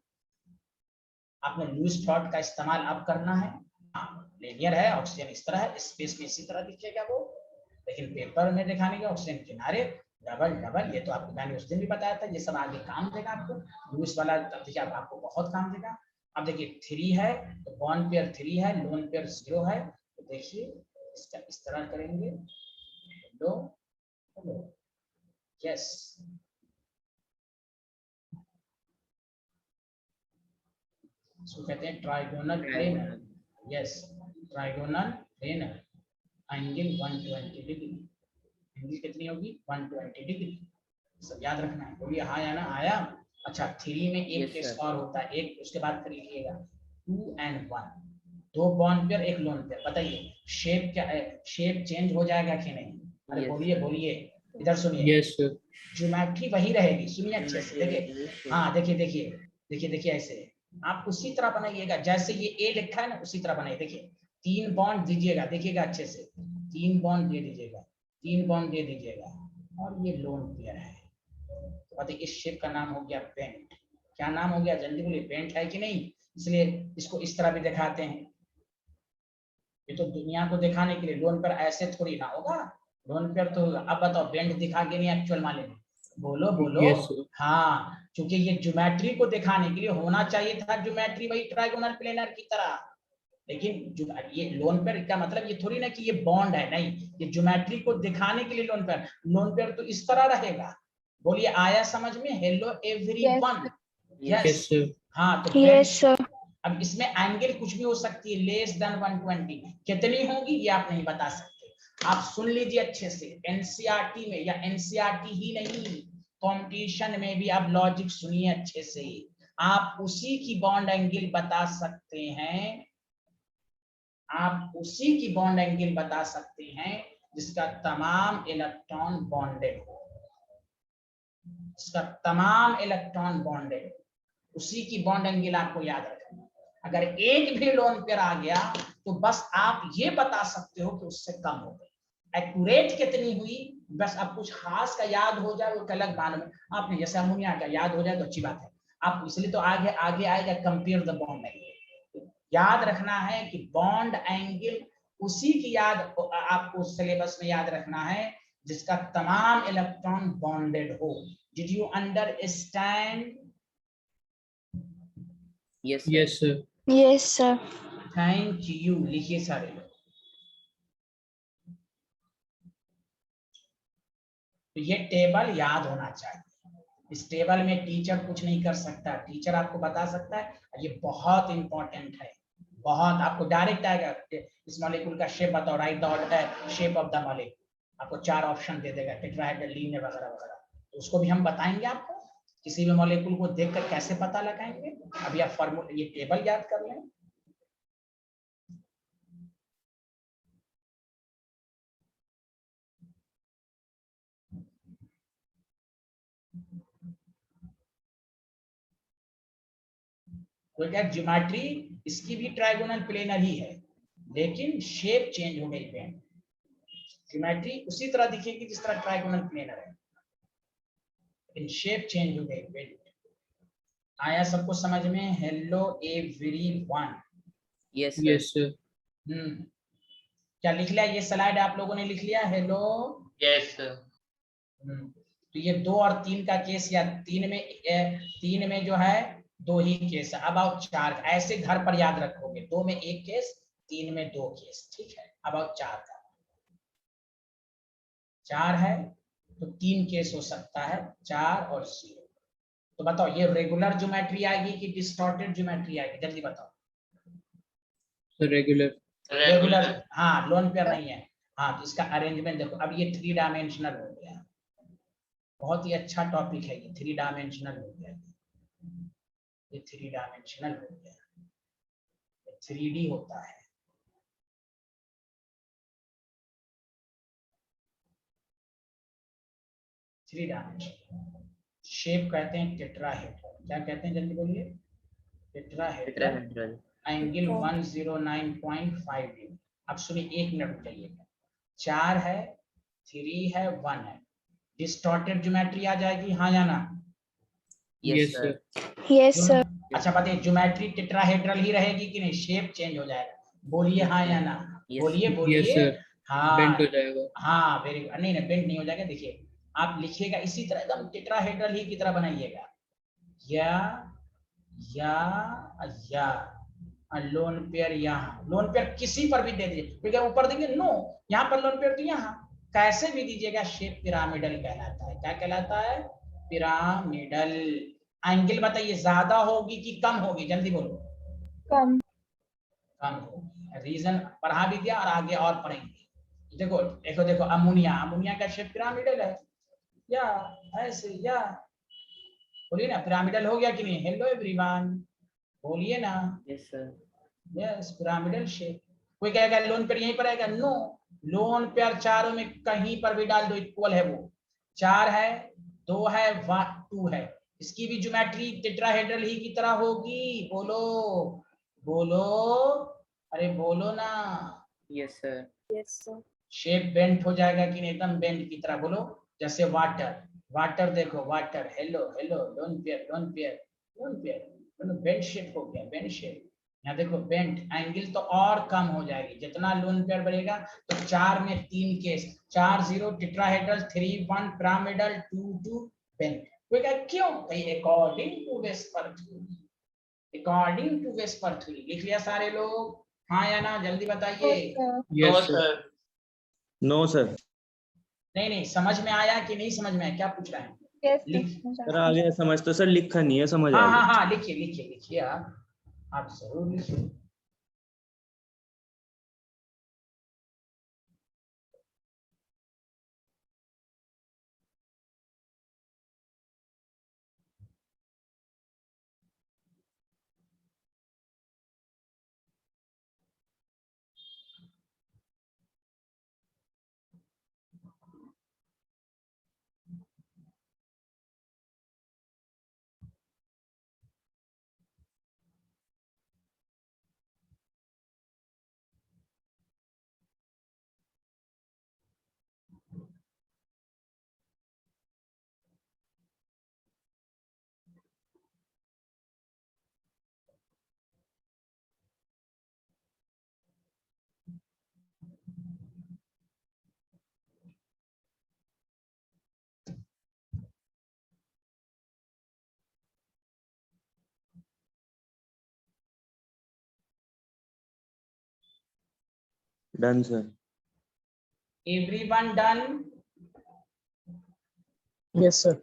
आपने लुईस डॉट का इस्तेमाल अब करना है। हाँ, लीनियर है, ऑक्सीजन इस तरह है, स्पेस में इसी तरह दिखेगा वो, लेकिन पेपर में दिखाने के ऑक्सीजन किनारे डबल डबल, ये तो आपको मैंने उस दिन भी बताया था, ये सब आगे काम देगा आपको। लुईस वाला देखिए अब आपको बहुत काम देगा। अब देखिए 3 है तो बॉन्ड पेयर 3 है, लोन पेयर 0 है, तो देखिए इसका इस तरह करेंगे, लो लो, यस, इसको कहते हैं trigonal planar. Yes, trigonal planar, angle 120 degree, angle कितनी होगी 120 डिग्री, सब याद रखना है। बोलिए हाँ या ना, आया? अच्छा 3 में एक Yes, केस sir. और होता है, एक उसके बाद फिर लिखिएगा 2 and 1, 2 bond pair 1 lone pair. बताइए शेप क्या है, शेप चेंज हो जाएगा कि नहीं? अरे Yes, बोलिए sir. बोलिए, इधर सुनिए, यस सर। ज्योमेट्री वही रहेगी, सुनिए अच्छे से, देखिए हाँ, देखिए देखिए देखिए देखिए, ऐसे आप उसी तरह बनाइएगा जैसे ये ए लिखा है ना, उसी तरह बनाइए। देखिए 3 बॉन्ड दीजिएगा, देखिएगा अच्छे से, 3 बॉन्ड दे दीजिएगा, 3 बॉन्ड दे दीजिएगा, और ये लोन पेयर है। तो बताइए इस शेप का नाम हो गया पेंट। क्या नाम हो गया, जल्दी बोलिए, पेंट है कि नहीं? इसलिए इसको इस तरह भी दिखाते हैं, ये तो दुनिया को दिखाने के लिए, लोन पेयर ऐसे थोड़ी ना होगा, लोन पेयर तो होगा। अब बताओ पेंट दिखा के नहीं एक्चुअल माने, बोलो बोलो। Yes sir. हाँ, क्योंकि ये ज्योमेट्री को दिखाने के लिए होना चाहिए था, ज्योमेट्री वही ट्राइगोनल प्लेनर की तरह, लेकिन ये लोन पेयर का मतलब ये थोड़ी ना कि ये बॉन्ड है, नहीं, ये ज्योमेट्री को दिखाने के लिए लोन पेयर तो इस तरह रहेगा। बोलिए आया समझ में? Hello everyone, yes yes, sir. हाँ तो यस सर। अब इसमें एंगल कुछ भी हो सकती है, लेस देन 120, कितनी होगी ये आप नहीं बता सकते। आप सुन लीजिए अच्छे से, एनसीईआरटी में, या एनसीईआरटी ही नहीं, कंपटीशन में भी आप लॉजिक सुनिए अच्छे से, आप उसी की बॉन्ड एंगल बता सकते हैं, आप उसी की बॉन्ड एंगल बता सकते हैं जिसका तमाम इलेक्ट्रॉन बॉन्डेड हो, जिसका तमाम इलेक्ट्रॉन बॉन्डेड हो, उसी की बॉन्ड एंगल आपको याद रखना। अगर एक भी लोन पेयर आ गया तो बस आप ये बता सकते हो कि उससे कम हो गई, एक्यूरेट कितनी हुई, बस अब कुछ खास का याद हो जाए वो अलग बात में, आपने जैसे अमोनिया का याद हो जाए तो अच्छी बात है, आप इसलिए तो आगे आगे आएगा कंपेयर द बॉन्ड एंगल, याद रखना है कि बॉन्ड एंगल उसी की याद आपको सिलेबस में याद रखना है जिसका तमाम इलेक्ट्रॉन बॉन्डेड हो, Did you understand? Yes, sir. Yes, sir. Yes, sir. Thank you. लिखिए सारे लोग। तो ये टेबल याद होना चाहिए। इस टेबल में टीचर कुछ नहीं कर सकता, टीचर आपको बता सकता है। ये बहुत इंपॉर्टेंट है, बहुत। आपको डायरेक्ट आएगा इस मॉलिक्यूल का शेप बताओ, right the shape of the molecule. आपको 4 ऑप्शन दे देगा, टेट्राहेड्रल, लीनियर वगैरह वगैरह। तो उसको भी हम बताएंगे आपको। किसी भी मॉलिक्यूल को देखकर कैसे पता लगाएंगे, अभी आप फॉर्मूला, ये टेबल याद कर लें। तो क्या ज्योमेट्री इसकी भी ट्राइगोनल प्लेनर ही है, लेकिन शेप चेंज हो गई है। ज्योमेट्री उसी तरह दिखेगी जिस तरह ट्राइगोनल प्लेनर है, लेकिन शेप चेंज हो गई। आया सबको समझ में? Hello everyone. Yes, sir. Yes, sir. क्या लिख लिया? ये स्लाइड आप लोगों ने लिख लिया? हेलो। Yes, sir. तो ये 2 और 3 का केस, या 3 में जो है 2 ही केस है। अब आओ 4, ऐसे घर पर याद रखोगे। 2 में 1 केस, 3 में 2 केस, ठीक है। अब आओ 4 का। 4 है तो 3 केस हो सकता है, 4 और 0। तो बताओ ये रेगुलर ज्योमेट्री आएगी कि डिस्टॉर्टेड ज्योमेट्री आएगी? जल्दी बताओ। So regular. रेगुलर, हाँ, लोन पेयर नहीं है। हाँ, तो इसका अरेंजमेंट देखो। अब ये 3 डायमेंशनल हो गया, बहुत ही अच्छा टॉपिक है ये। 3 डायमेंशनल हो गया, ये 3 डायमेंशनल हो गया, 3D होता है। थ्री डायमेंशनल शेप कहते हैं टेट्राहेड्रल। क्या कहते हैं? जल्दी बोलिए। Tetrahedral, Tetrahedral. Angle 109.5 degree. अब सुनिए, 1 मिनट रुक जाइएगा। 4 है, 3 है, 1 है। डिस्टॉर्टेड ज्योमेट्री आ जाएगी, हाँ या ना? Yes, sir. Yes, sir. अच्छा बताइए, ज्योमेट्री टेट्राहेड्रल ही रहेगी कि नहीं? शेप चेंज हो जाएगा? बोलिए हाँ या ना। Yes. बोलिए Yes, बोलिए। sir. हाँ, Bent हो जाएगा. हाँ, वेरी गुड। नहीं नहीं, बेंट नहीं हो जाएगा। देखिए, आप लिखिएगा इसी तरह, एकदम टेट्राहेड्रल ही की तरह बनाइएगा। या लोन पेयर यहाँ, लोन पेयर किसी पर भी दे दीजिए, क्योंकि ऊपर देंगे नो, यहाँ पर लोन पेयर तो यहाँ कैसे भी दीजिएगा, शेप पिरामिडल कहलाता है। क्या कहलाता है? पिरामिडल। एंगल बताइए, ज्यादा होगी कि कम होगी? जल्दी बोलो। कम। कम होगी। रीजन पढ़ा भी दिया और आगे और पढ़ेंगे। देखो देखो देखो, अमोनिया, अमोनिया का शेप पिरामिडल है, या ऐसे, या बोलिए ना, पिरामिडल हो गया कि नहीं? हेलो एवरीवन, बोलिए ना। Yes, sir. Yes, pyramidal shape. कोई कहेगा लोन पेयर यहीं पर आएगा? नो, लोन पेयर चारों में कहीं पर भी डाल दो, इक्वल है वो। 4 है, 2 है, 2 है। इसकी भी ज्योमेट्री टेट्राहेड्रल ही की तरह होगी। बोलो बोलो, अरे बोलो ना। Yes, sir. Yes, sir. Shape bent हो जाएगा कि नहीं? एकदम बेंट की तरह। बोलो, जैसे वाटर, वाटर देखो, water, hello hello, lone pair, lone pair, lone pair, bent shape हो गया, बेंट शेप। यहाँ देखो, बेंट एंगल तो और कम हो जाएगी जितना लोन पेयर बढ़ेगा। तो 4 में 3 केस, 4 0 टेट्राहेड्रल, 3 1 पिरामिडल, 2 2 बेंट। क्यों? According to VSEPR theory, according to VSEPR theory. लिख लिया सारे लोग? हाँ या ना? जल्दी बताइए। Yes, No, sir. sir. No sir. नहीं नहीं, समझ में आया कि नहीं समझ में आया? क्या पूछ रहे हैं? Yes, लिख, सर आ गया समझ, तो सर लिखा नहीं है, समझ हाँ आ हाँ गया। हाँ, लिखिए लिखिए लिखिए, आप जरूर लिखिए। Done sir. Everyone done? Yes, sir.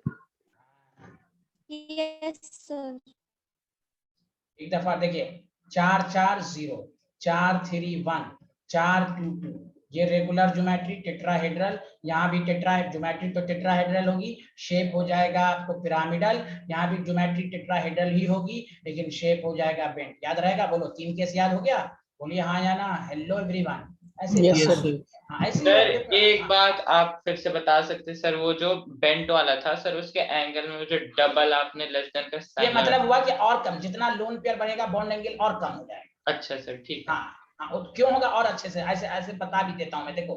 Yes, sir. एक दफा देखिए, 4 4 0, 4 3 1, 4 2 2, ये रेगुलर ज्योमेट्री टेट्राहेड्रल, यहाँ भी ज्योमेट्री तो टेट्राहेड्रल होगी, शेप हो जाएगा आपको पिरामिडल, यहाँ भी ज्योमेट्री टेट्राहेड्रल ही होगी लेकिन शेप हो जाएगा बेंट। याद रहेगा? बोलो 3 केस याद हो गया? बोलिए हाँ या ना। Hello everyone. ऐसे Yes, हाँ, sir. हाँ, ऐसे ही सर होते- एक हाँ, बात आप फिर से बता सकते हैं सर, वो जो बेंट वाला था सर, उसके एंगल में जो डबल आपने लेस देन का ये साइन मतलब हुआ कि और कम, जितना लोन पेयर बढ़ेगा बॉन्ड एंगल और कम हो जाएगा। अच्छा सर ठीक है। हाँ हाँ, वो क्यों होगा और अच्छे से ऐसे ऐसे बता भी देता हूँ मैं। देखो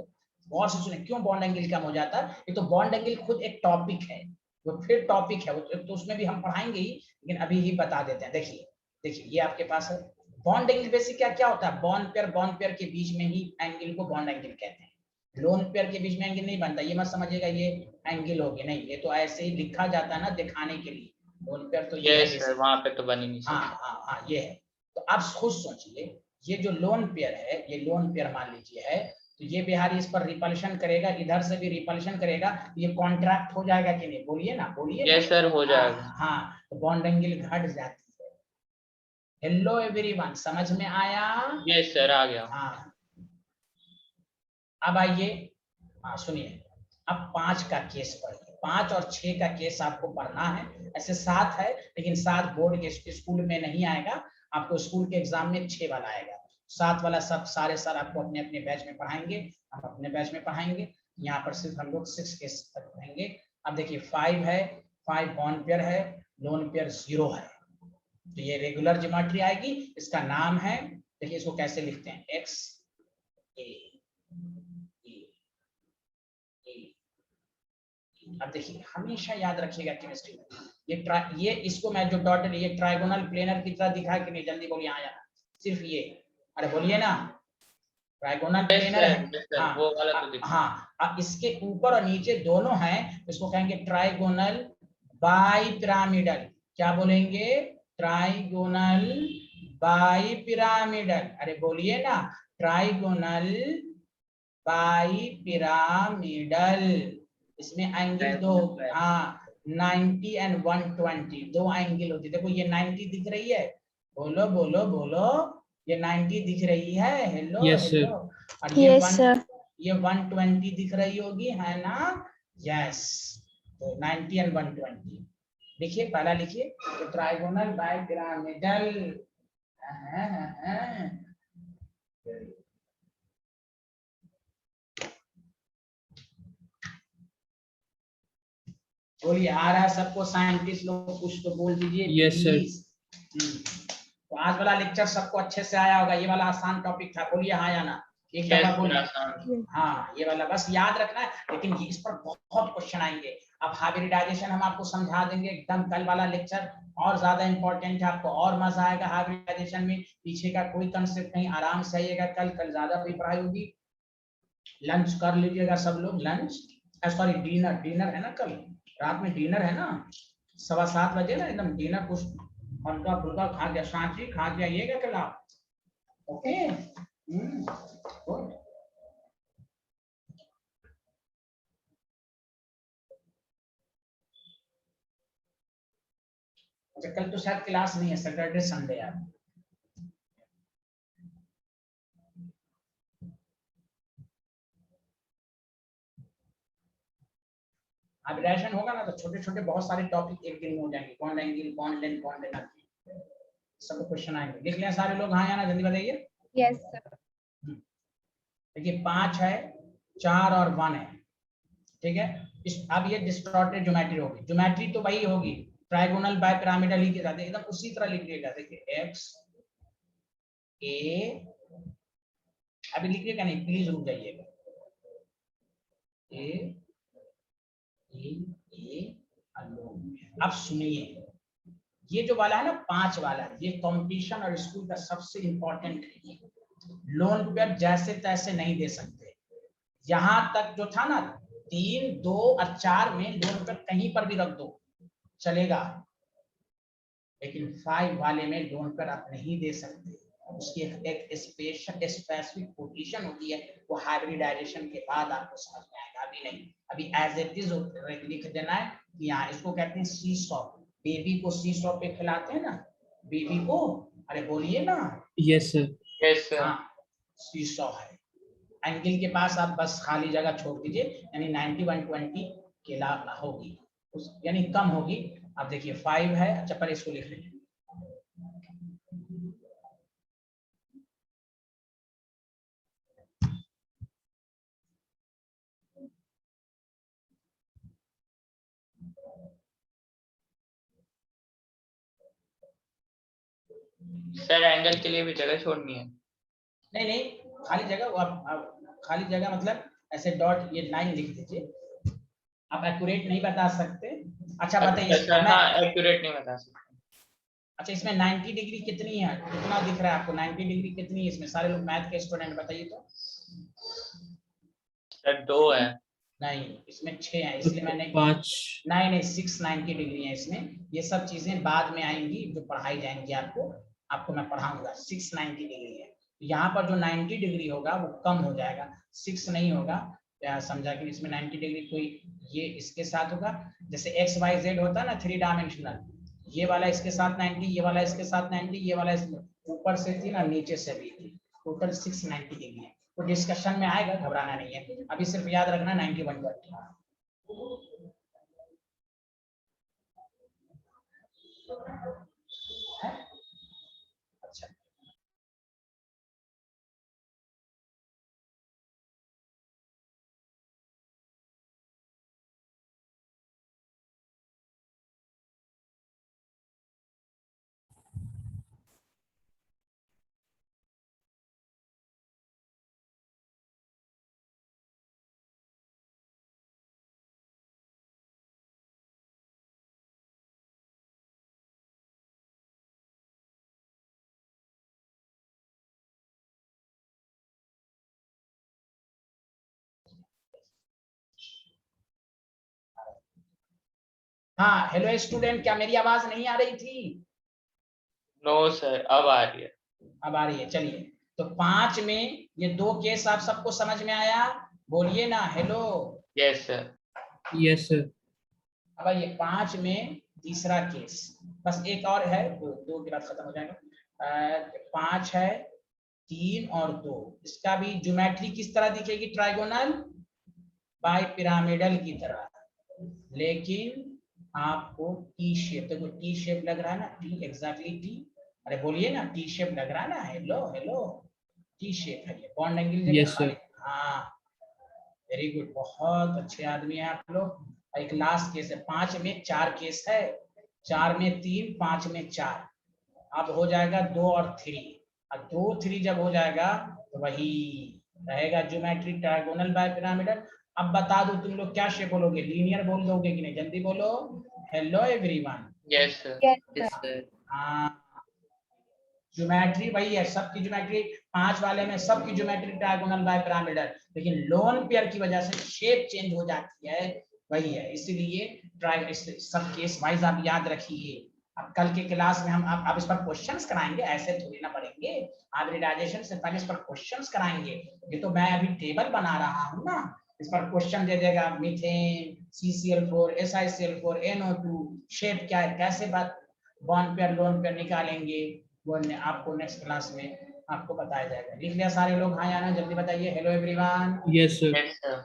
गौर से सुने, क्यों बॉन्ड एंगल कम हो जाता है। ये तो बॉन्ड एंगल खुद एक टॉपिक है, वो फिर टॉपिक है, वो तो उसमें भी हम पढ़ाएंगे ही, लेकिन अभी ही बता देते हैं। देखिए देखिए, ये आपके पास है बॉन्ड एंगल। बेसिक क्या क्या होता है, बॉन्ड पेयर के बीच में ही एंगल को बॉन्ड एंगल कहते हैं। लोन पेयर के बीच में एंगल नहीं बनता, ये मत समझिएगा ये एंगल हो गया, नहीं, ये तो ऐसे ही लिखा जाता है ना दिखाने के लिए। लोन पेयर तो ये है यस सर, basic। वहां पे तो बनी नहीं हाँ सर। हाँ हाँ, ये है। तो आप खुद सोचिए, ये जो लोन पेयर है, ये लोन पेयर मान लीजिए है, तो ये बिहारी इस पर रिपल्शन करेगा, इधर से भी रिपल्शन करेगा, तो ये कॉन्ट्रैक्ट हो जाएगा कि नहीं? बोलिए ना, बोलिए ना। यस सर, हो जाएगा। हाँ, तो बॉन्ड एंगल घट जाती है। हेलो एवरीवन, समझ में आया? यस सर, आ गया। हाँ, अब आइए, हाँ सुनिए, अब 5 का केस पढ़िए। 5 और 6 का केस आपको पढ़ना है। ऐसे 7 है, लेकिन 7 बोर्ड के स्कूल में नहीं आएगा, आपको स्कूल के एग्जाम में 6 वाला आएगा। 7 वाला सब सारे सर आपको अपने अपने बैच में पढ़ाएंगे, हम अपने बैच में पढ़ाएंगे। यहाँ पर सिर्फ हम लोग 6 केस तक पढ़ेंगे। अब देखिए 5 है, 5 बॉन्ड पेयर है, लोन पेयर 0 है, तो ये रेगुलर ज्योमेट्री आएगी। इसका नाम है, देखिए इसको कैसे लिखते हैं, एक्स ए। अब देखिए हमेशा याद रखिएगा केमिस्ट्री में, ये इसको मैं जो डॉटेड, ये ट्राइगोनल प्लेनर की तरह दिखा कि नहीं? जल्दी बोलिए हाँ या ना। सिर्फ ये, अरे बोलिए ना, ट्राइगोनल प्लेनर है। yes, sir, हाँ वो वाला तो दिखा। हाँ, अब इसके ऊपर और नीचे दोनों हैं, इसको कहेंगे ट्राइगोनल बाई पिरामिडल। क्या बोलेंगे? Trigonal bi pyramidal. अरे बोलिए ना, ट्राइगोनल बाई पिरामिडल। इसमें एंगल दो, हाँ 90 एंड 120, 2 एंगल होती है। देखो ये 90 दिख रही है, बोलो बोलो बोलो, ये 90 दिख रही है। Hello Yes, sir. हेलो। और ये Yes, sir. ये 120 दिख रही होगी, है ना? यस, तो 90 एंड 120 लिखिए, पहला लिखिए, तो ट्राइगोनल बाय पिरामिडल। बोलिए, आ रहा है सबको? साइंटिस्ट लोग कुछ तो बोल दीजिए। Yes, sir. तो आज वाला लेक्चर सबको अच्छे से आया होगा, ये वाला आसान टॉपिक था। बोलिए हाँ या ना, एक Yes, दफा sir, बोलिए। आसान। हाँ, ये वाला बस याद रखना है, लेकिन इस पर बहुत क्वेश्चन आएंगे। अब हाइब्रिडाइजेशन हम आपको समझा देंगे एकदम, कल वाला लेक्चर और ज्यादा इंपॉर्टेंट है, आपको और मजा आएगा हाइब्रिडाइजेशन में। पीछे का कोई कंसेप्ट नहीं, आराम से आइएगा। कल ज्यादा भी पढ़ाई होगी। लंच कर लीजिएगा सब लोग, लंच, सॉरी डिनर है ना, कल रात में डिनर है ना, 7:15 बजे ना, एकदम डिनर कुछ हल्का फुल्का खा के, सांची खा के आइएगा कल आप। Okay, good. अच्छा, कल तो शायद क्लास नहीं है, सैटरडे संडे है। हाइब्रिडाइजेशन होगा ना, तो छोटे छोटे बहुत सारे टॉपिक एक दिन में हो जाएंगे। Bond angle, bond length, bond energy, सब क्वेश्चन आएंगे। लिख लिया सारे लोग हाँ या ना? जल्दी बताइए। Yes, sir. देखिए 5 है, 4 और 1 है, ठीक है। अब ये डिस्टॉर्टेड ज्योमेट्री होगी। ज्योमेट्री तो वही होगी, ट्राइगोनल बाय पिरामिडल ही के साथ, एकदम उसी तरह लिखिएगा। देखिए एक्स ए, अभी लिखिएगा नहीं, प्लीज रुक जाइएगा। ए अब सुनिए, ये जो वाला है ना 5 वाला, ये कंपटीशन और स्कूल का सबसे इंपॉर्टेंट है। लोन पेयर जैसे तैसे नहीं दे सकते। यहां तक जो था ना 3, 2 और 4 में लोन पेयर कहीं पर भी रख दो चलेगा, लेकिन 5 वाले में लोन पेयर आप नहीं दे सकते। उसकी एक स्पेसिफिक पोजीशन होती है, वो हाइब्रिडाइजेशन के बाद आपको समझ में आएगा, अभी नहीं। अभी एज इट इज लिख देना है कि यहाँ इसको कहते हैं सी स्टॉप। बेबी को सी स्टॉप पे खिलाते हैं ना, बेबी को, अरे बोलिए ना, Yes, sir. Yes sir. हाँ सी स्टॉप है। एंगल के पास आप बस खाली जगह छोड़ दीजिए, यानी 90 120 के ला होगी, उस यानी कम होगी। अब देखिए 5 है, अच्छा पहले इसको लिख लीजिए। सर एंगल के लिए भी जगह छोड़नी है। नहीं नहीं, खाली जगह वो आप खाली जगह मतलब ऐसे डॉट ये लाइन लिख दीजिए। आप एक्यूरेट नहीं बता सकते। अच्छा बताइए सर हाँ एक्यूरेट नहीं बता सकते। अच्छा इसमें 90 डिग्री कितनी है, कितना दिख रहा है आपको? 90 डिग्री कितनी है इसमें? सारे लोग मैथ के स्टूडेंट बताइए तो। सर 2 है। नहीं, इसमें 6 है, इसलिए मैंने 5. नहीं 690 डिग्री है इसमें। ये सब चीजें बाद में आएंगी जो पढ़ाई जाएंगी, आपको मैं पढ़ाऊंगा। 690 डिग्री है, यहाँ पर जो 90 डिग्री होगा वो कम हो जाएगा, 6 नहीं होगा। समझा कि इसमें 90 डिग्री कोई ये इसके साथ होगा, जैसे एक्स वाई जेड होता है ना 3 डायमेंशनल, ये वाला इसके साथ 90, ये वाला इसके साथ 90, ये वाला ऊपर से थी ना नीचे से भी थी, टोटल 690 डिग्री है। तो डिस्कशन में आएगा, घबराना नहीं है, अभी सिर्फ याद रखना 91 पर। अच्छा हाँ हेलो स्टूडेंट, क्या मेरी आवाज नहीं आ रही थी? नो सर अब आ रही है। अब आ रही है, चलिए। तो 5 में ये 2 केस आप सबको समझ में आया? बोलिए ना hello. Yes sir. Yes, sir. अब ये 5 में तीसरा केस, बस एक और है, 2 के बाद खत्म हो जाएगा। 5 है, 3 और 2, इसका भी ज्योमेट्री किस तरह दिखेगी? ट्राइगोनल बाय पिरामिडल की तरह, लेकिन आपको टी शेप, देखो टी शेप लग रहा है ना, टी एग्जैक्टली टी, अरे बोलिए ना टी शेप लग रहा है ना, हेलो हेलो, टी शेप है ये, बॉन्ड एंगल Yes, sir. हाँ वेरी गुड, बहुत अच्छे आदमी हैं आप लोग। एक लास्ट केस है, 5 में 4 केस है, 4 में 3, 5 में 4, अब हो जाएगा 2 और 3, और 2 3 जब हो जाएगा तो वही रहेगा ज्योमेट्री ट्रायगोनल बाय पिरामिडल। अब बता दो तुम लोग क्या शेप बोलोगे, लीनियर बोल दोगे कि नहीं? जल्दी बोलो, hello everyone. Yes sir. Yes, sir. हाँ ज्योमेट्री वही है, सबकी ज्योमेट्री 5 वाले में सबकी ज्योमेट्री ट्रायगोनल बाय पिरामिडल, लेकिन लोन पेयर की वजह से शेप चेंज हो जाती है, वही है, इसीलिए ट्राई सब केस वाइज आप याद रखिए। अब कल के क्लास में हम आप इस पर क्वेश्चंस कराएंगे, ऐसे थोड़ी ना पढ़ेंगे, हाइब्रिडाइजेशन से पहले इस पर क्वेश्चंस कराएंगे। ये तो मैं अभी टेबल बना रहा हूँ ना, इस पर क्वेश्चन दे देगा, methane, CCl4, SiCl4, NO2, shape क्या है, कैसे बात बॉन्ड पेयर लोन पेयर निकालेंगे, वो आपको नेक्स्ट क्लास में आपको बताया जाएगा। लिख लिया सारे लोग? हाँ या ना, जल्दी बताइए, hello everyone. Yes, sir. Yes sir.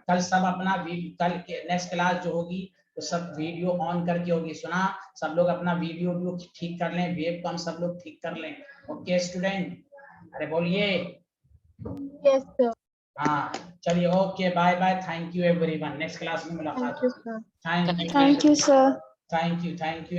कल सब अपना कल के नेक्स्ट क्लास जो होगी तो सब वीडियो ऑन करके होगी, सुना? सब लोग अपना वीडियो ठीक कर लें, वेब कम सब लोग ठीक कर लें, ओके स्टूडेंट? अरे बोलिए। Yes, sir. हाँ चलिए, okay bye bye, thank you everyone, next class में मुलाकात Thank you, होगी। sir. Thank you, Thank you, sir. Thank you